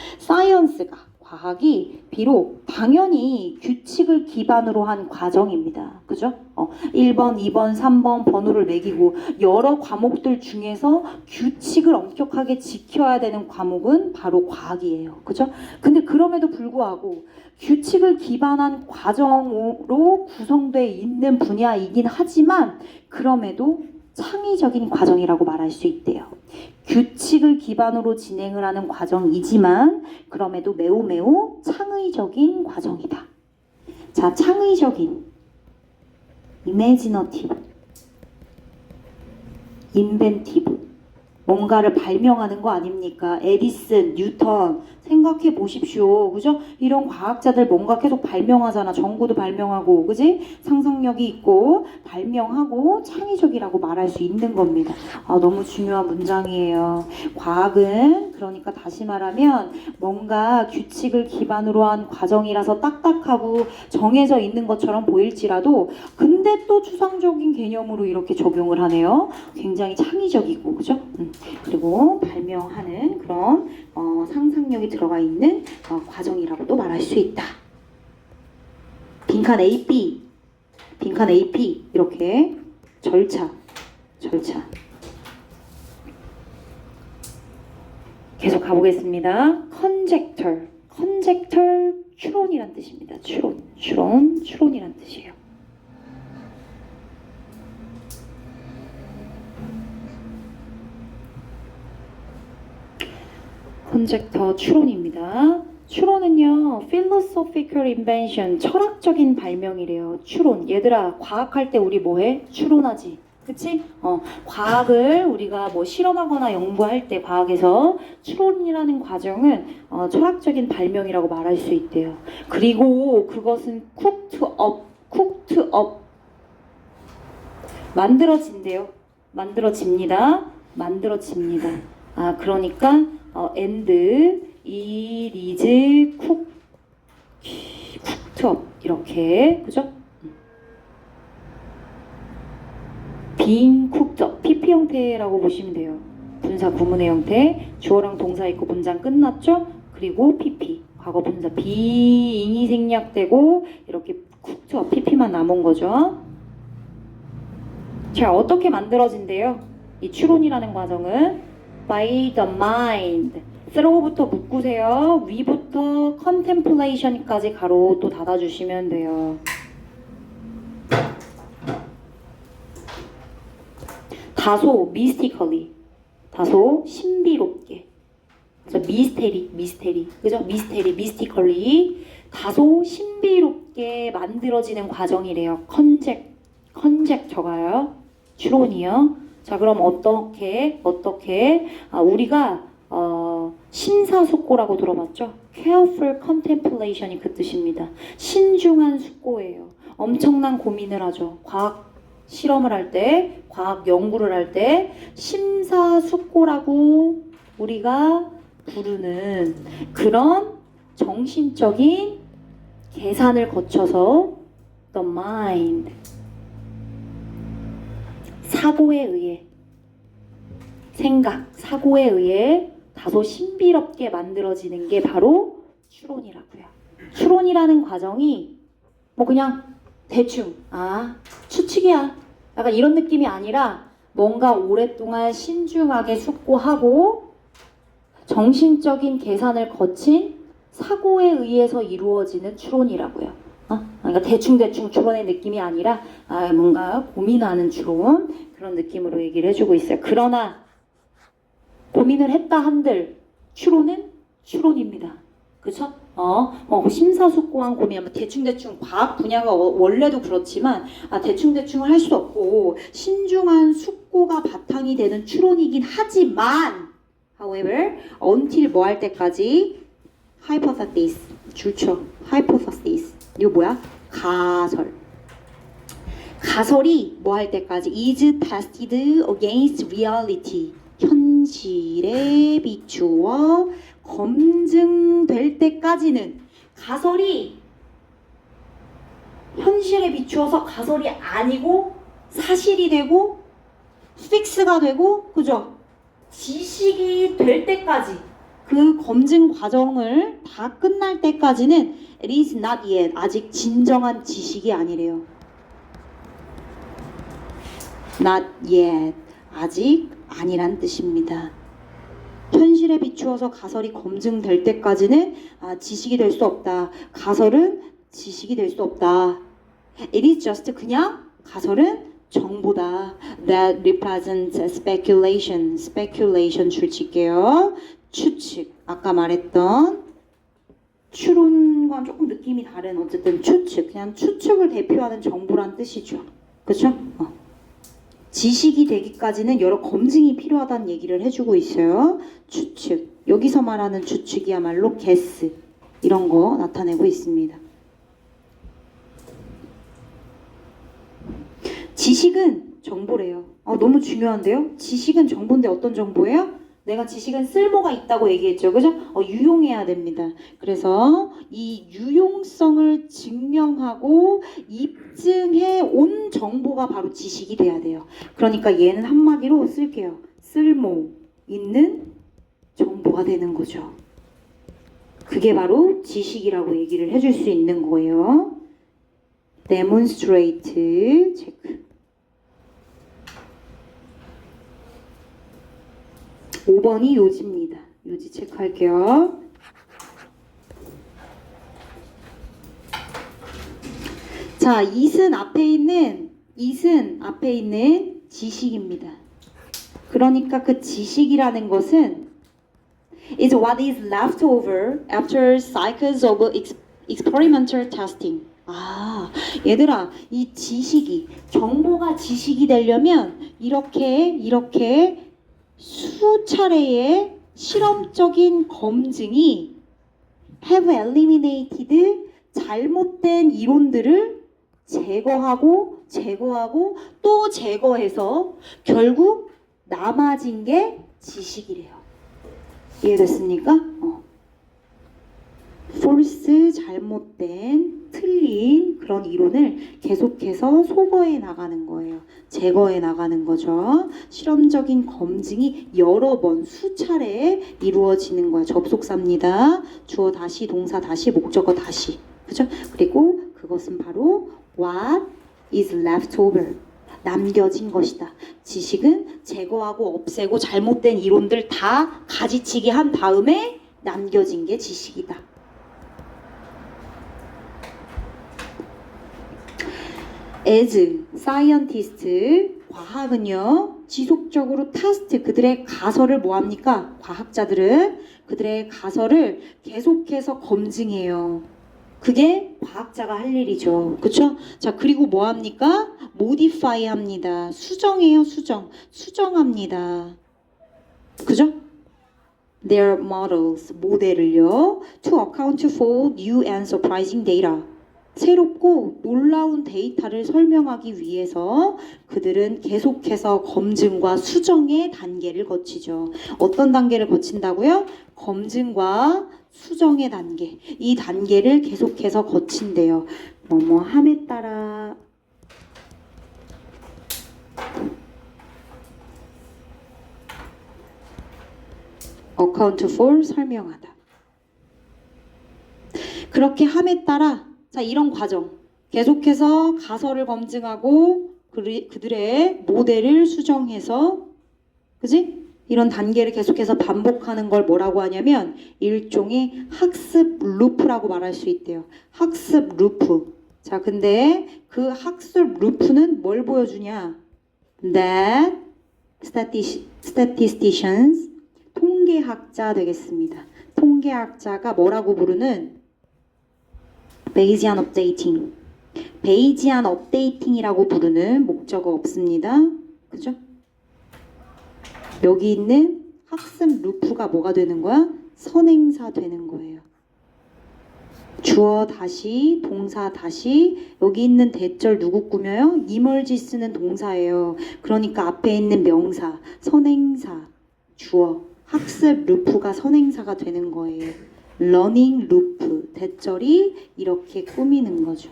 과학이 비록 당연히 규칙을 기반으로 한 과정입니다. 그죠? 1번, 2번, 3번 번호를 매기고 여러 과목들 중에서 규칙을 엄격하게 지켜야 되는 과목은 바로 과학이에요. 그죠? 근데 그럼에도 불구하고 규칙을 기반한 과정으로 구성되어 있는 분야이긴 하지만 그럼에도 창의적인 과정이라고 말할 수 있대요. 규칙을 기반으로 진행을 하는 과정이지만 그럼에도 매우 창의적인 과정이다. 자, 창의적인, imaginative, inventive, 뭔가를 발명하는 거 아닙니까? 에디슨, 뉴턴 생각해 보십시오. 그죠? 이런 과학자들 뭔가 계속 발명하잖아. 전구도 발명하고, 그지? 상상력이 있고 발명하고 창의적이라고 말할 수 있는 겁니다. 너무 중요한 문장이에요. 과학은 그러니까 다시 말하면 뭔가 규칙을 기반으로 한 과정이라서 딱딱하고 정해져 있는 것처럼 보일지라도 근데 또 추상적인 개념으로 이렇게 적용을 하네요. 굉장히 창의적이고, 그죠? 그리고 발명하는 그런 상상력이 들어가 있는 과정이라고도 말할 수 있다. 빈칸 AP 이렇게 절차 계속 가보겠습니다. conjecture 추론이란 뜻입니다. 추론이란 뜻이에요. 컨젝터 추론입니다. 추론은요, philosophical invention, 철학적인 발명이래요. 추론. 얘들아, 과학할 때 우리 뭐해? 추론하지. 그치? 과학을 우리가 뭐 실험하거나 연구할 때 과학에서 추론이라는 과정은 철학적인 발명이라고 말할 수 있대요. 그리고 그것은 cooked up. 만들어진대요. 만들어집니다. 그러니까 and it is cooked up 이렇게, 그죠? being cooked up PP 형태라고 보시면 돼요. 분사 구문의 형태, 주어랑 동사 있고 문장 끝났죠? 그리고 PP, 과거 분사 being이 생략되고 이렇게 쿡투와 PP만 남은 거죠. 자, 어떻게 만들어진대요? 이 추론이라는 과정은 by the mind. throw부터 묶으세요. 위부터 contemplation까지 가로 또 닫아주시면 돼요. 다소 mystically, 다소 신비롭게. 그래서 미스테리, 그죠? mystically, 다소 신비롭게 만들어지는 과정이래요. conjecture가요. 추론이요. 자, 그럼 어떻게 우리가 심사숙고라고 들어봤죠? careful contemplation이 그 뜻입니다. 신중한 숙고예요. 엄청난 고민을 하죠. 과학 실험을 할 때, 과학 연구를 할 때 심사숙고라고 우리가 부르는 그런 정신적인 계산을 거쳐서 the mind, 사고에 의해, 생각, 사고에 의해 다소 신비롭게 만들어지는 게 바로 추론이라고요. 추론이라는 과정이 뭐 그냥 대충 추측이야, 약간 이런 느낌이 아니라 뭔가 오랫동안 신중하게 숙고하고 정신적인 계산을 거친 사고에 의해서 이루어지는 추론이라고요. 그러니까 대충 추론의 느낌이 아니라 뭔가 고민하는 추론, 그런 느낌으로 얘기를 해주고 있어요. 그러나 고민을 했다 한들 추론은 추론입니다. 그쵸? 심사숙고한 고민하면 대충 과학 분야가 원래도 그렇지만 대충을 할 수 없고 신중한 숙고가 바탕이 되는 추론이긴 하지만 however until 뭐 할 때까지 hypothesis 줄쳐 hypothesis 이거 뭐야? 가설이 뭐 할 때까지 is tested against reality 현실에 비추어 검증될 때까지는 가설이 현실에 비추어서 가설이 아니고 사실이 되고 픽스가 되고 그죠? 지식이 될 때까지 그 검증 과정을 다 끝날 때까지는 it is not yet 아직 진정한 지식이 아니래요. not yet 아직 아니란 뜻입니다. 현실에 비추어서 가설이 검증될 때까지는 지식이 될 수 없다. 가설은 지식이 될 수 없다. It is just 그냥 가설은 정보다. That represents speculation. speculation 줄칠게요. 추측. 아까 말했던 추론과는 조금 느낌이 다른 어쨌든 추측. 그냥 추측을 대표하는 정보란 뜻이죠. 그렇죠? 지식이 되기까지는 여러 검증이 필요하다는 얘기를 해주고 있어요. 추측. 여기서 말하는 추측이야말로 guess. 이런 거 나타내고 있습니다. 지식은 정보래요. 너무 중요한데요? 지식은 정보인데 어떤 정보예요? 내가 지식은 쓸모가 있다고 얘기했죠. 그죠? 유용해야 됩니다. 그래서 이 유용성을 증명하고 입증해 온 정보가 바로 지식이 돼야 돼요. 그러니까 얘는 한마디로 쓸게요. 쓸모 있는 정보가 되는 거죠. 그게 바로 지식이라고 얘기를 해줄 수 있는 거예요. demonstrate 체크. 5번이 요지입니다. 요지 체크할게요. 자, it은 앞에 있는 지식입니다. 그러니까 그 지식이라는 것은 is what is left over after cycles of experimental testing. 얘들아, 이 지식이, 정보가 지식이 되려면 이렇게 수차례의 실험적인 검증이 have eliminated 잘못된 이론들을 제거하고 또 제거해서 결국 남아진 게 지식이래요. 이해됐습니까? false, 잘못된, 틀린 그런 이론을 계속해서 소거해 나가는 거예요. 제거해 나가는 거죠. 실험적인 검증이 여러 번, 수차례 이루어지는 거야. 접속사입니다. 주어 다시, 동사 다시, 목적어 다시. 그죠? 그리고 그것은 바로 what is left over. 남겨진 것이다. 지식은 제거하고 없애고 잘못된 이론들 다 가지치기 한 다음에 남겨진 게 지식이다. as scientist, 과학은요 지속적으로 타스트, 그들의 가설을 뭐합니까? 과학자들은 그들의 가설을 계속해서 검증해요. 그게 과학자가 할 일이죠. 그쵸? 자, 그리고 뭐 합니까? modify 합니다. 수정해요, 수정. 수정합니다. 그죠? their models, 모델을요. to account for new and surprising data. 새롭고 놀라운 데이터를 설명하기 위해서 그들은 계속해서 검증과 수정의 단계를 거치죠. 어떤 단계를 거친다고요? 검증과 수정의 단계. 이 단계를 계속해서 거친대요. 뭐뭐 함에 따라 account for, 설명하다. 그렇게 함에 따라 자, 이런 과정 계속해서 가설을 검증하고 그들의 모델을 수정해서, 그지? 이런 단계를 계속해서 반복하는 걸 뭐라고 하냐면 일종의 학습 루프라고 말할 수 있대요. 학습 루프. 자, 근데 그 학습 루프는 뭘 보여주냐? That statisticians, 통계학자 되겠습니다. 통계학자가 뭐라고 부르는 Bayesian updating, 베이지안 업데이팅이라고 부르는 목적어 없습니다. 그죠? 여기 있는 학습 루프가 뭐가 되는 거야? 선행사 되는 거예요. 주어 다시, 동사 다시, 여기 있는 대절 누구 꾸며요? 이멀지 쓰는 동사예요. 그러니까 앞에 있는 명사, 선행사, 주어, 학습 루프가 선행사가 되는 거예요. 러닝 루프, 대절이 이렇게 꾸미는 거죠.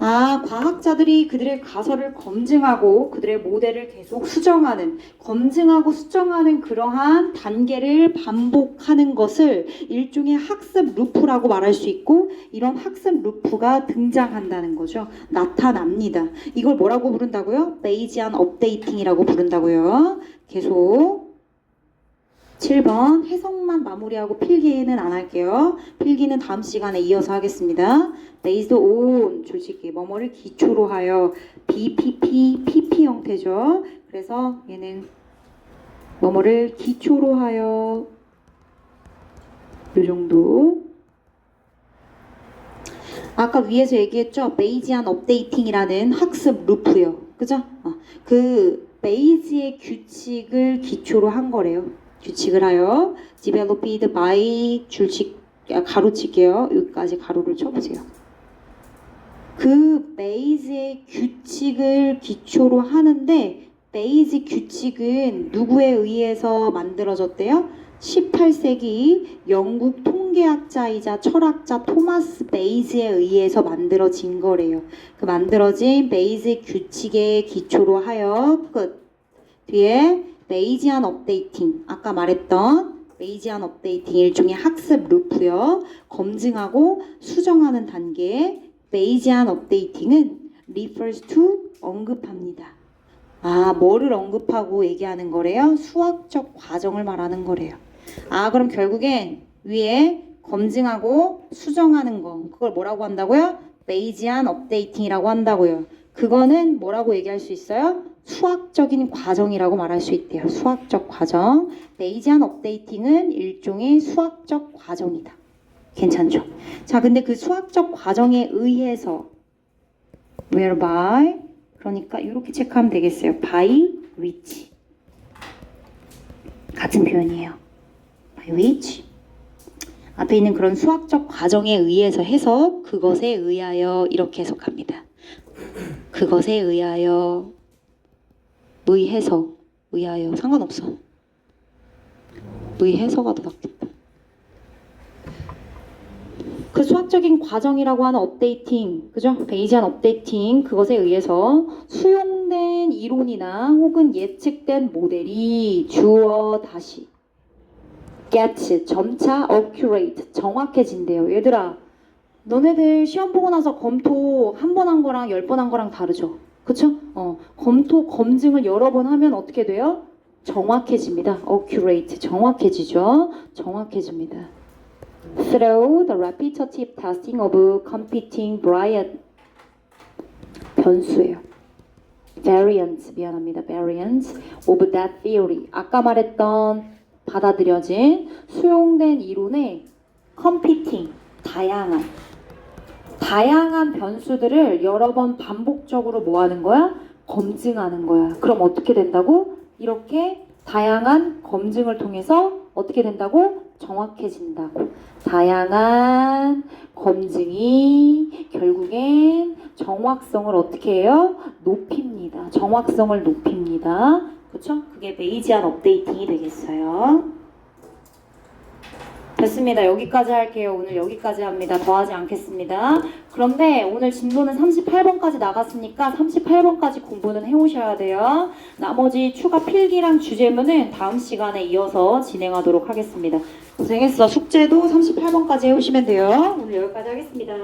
아, 과학자들이 그들의 가설을 검증하고 그들의 모델을 계속 수정하는, 검증하고 수정하는 그러한 단계를 반복하는 것을 일종의 학습 루프라고 말할 수 있고, 이런 학습 루프가 등장한다는 거죠. 나타납니다. 이걸 뭐라고 부른다고요? 베이지안 업데이팅이라고 부른다고요. 계속 7번 해석만 마무리하고 필기는 안 할게요. 필기는 다음 시간에 이어서 하겠습니다. Based on 주식이 뭐뭐를 기초로 하여 BPP, PP 형태죠. 그래서 얘는 뭐뭐를 기초로 하여 요 정도. 아까 위에서 얘기했죠. 베이지안 업데이팅이라는 학습 루프요. 그죠? 그 베이지의 규칙을 기초로 한 거래요. 규칙을 하여 developed by 줄칙 가로칠게요. 여기까지 가로를 쳐보세요. 그 베이지의 규칙을 기초로 하는데 베이지 규칙은 누구에 의해서 만들어졌대요? 18세기 영국 통계학자이자 철학자 토마스 베이지에 의해서 만들어진 거래요. 그 만들어진 베이지 규칙의 기초로 하여 끝. 뒤에 베이지안 업데이팅, 아까 말했던 베이지안 업데이팅 일종의 학습 루프요. 검증하고 수정하는 단계. 베이지안 업데이팅은 refers to, 언급합니다. 아, 뭐를 언급하고 얘기하는 거래요? 수학적 과정을 말하는 거래요. 아, 그럼 결국엔 위에 검증하고 수정하는 거, 그걸 뭐라고 한다고요? 베이지안 업데이팅이라고 한다고요. 그거는 뭐라고 얘기할 수 있어요? 수학적인 과정이라고 말할 수 있대요. 수학적 과정. 베이지안 업데이팅은 일종의 수학적 과정이다. 괜찮죠? 자, 근데 그 수학적 과정에 의해서 whereby, 그러니까 이렇게 체크하면 되겠어요. by which. 같은 표현이에요. by which. 앞에 있는 그런 수학적 과정에 의해서 해석, 그것에 의하여 이렇게 해석합니다. 그것에 의하여, 의해서, 의하여 상관없어. 의해서가 더 낫겠다. 그 수학적인 과정이라고 하는 업데이팅, 그죠? 베이지한 업데이팅, 그것에 의해서 수용된 이론이나 혹은 예측된 모델이 주어 다시 gets, 점차 accurate, 정확해진대요. 얘들아, 너네들 시험 보고 나서 검토 한 번 한 거랑 10번 한 거랑 다르죠? 그쵸? 검토, 검증을 여러 번 하면 어떻게 돼요? 정확해집니다. accurate, 정확해지죠? 정확해집니다. Through the repetitive testing of competing variant, 변수예요. variance, 미안합니다. variance of that theory. 아까 말했던 받아들여진 수용된 이론의 competing, 다양한 변수들을 여러 번 반복적으로 뭐 하는 거야? 검증하는 거야. 그럼 어떻게 된다고? 이렇게 다양한 검증을 통해서 어떻게 된다고? 정확해진다고. 다양한 검증이 결국엔 정확성을 어떻게 해요? 높입니다. 정확성을 높입니다. 그쵸? 그게 베이지한 업데이팅이 되겠어요. 됐습니다. 여기까지 할게요. 오늘 여기까지 합니다. 더 하지 않겠습니다. 그런데 오늘 진도는 38번까지 나갔으니까 38번까지 공부는 해오셔야 돼요. 나머지 추가 필기랑 주제문은 다음 시간에 이어서 진행하도록 하겠습니다. 고생했어. 숙제도 38번까지 해오시면 돼요. 오늘 여기까지 하겠습니다.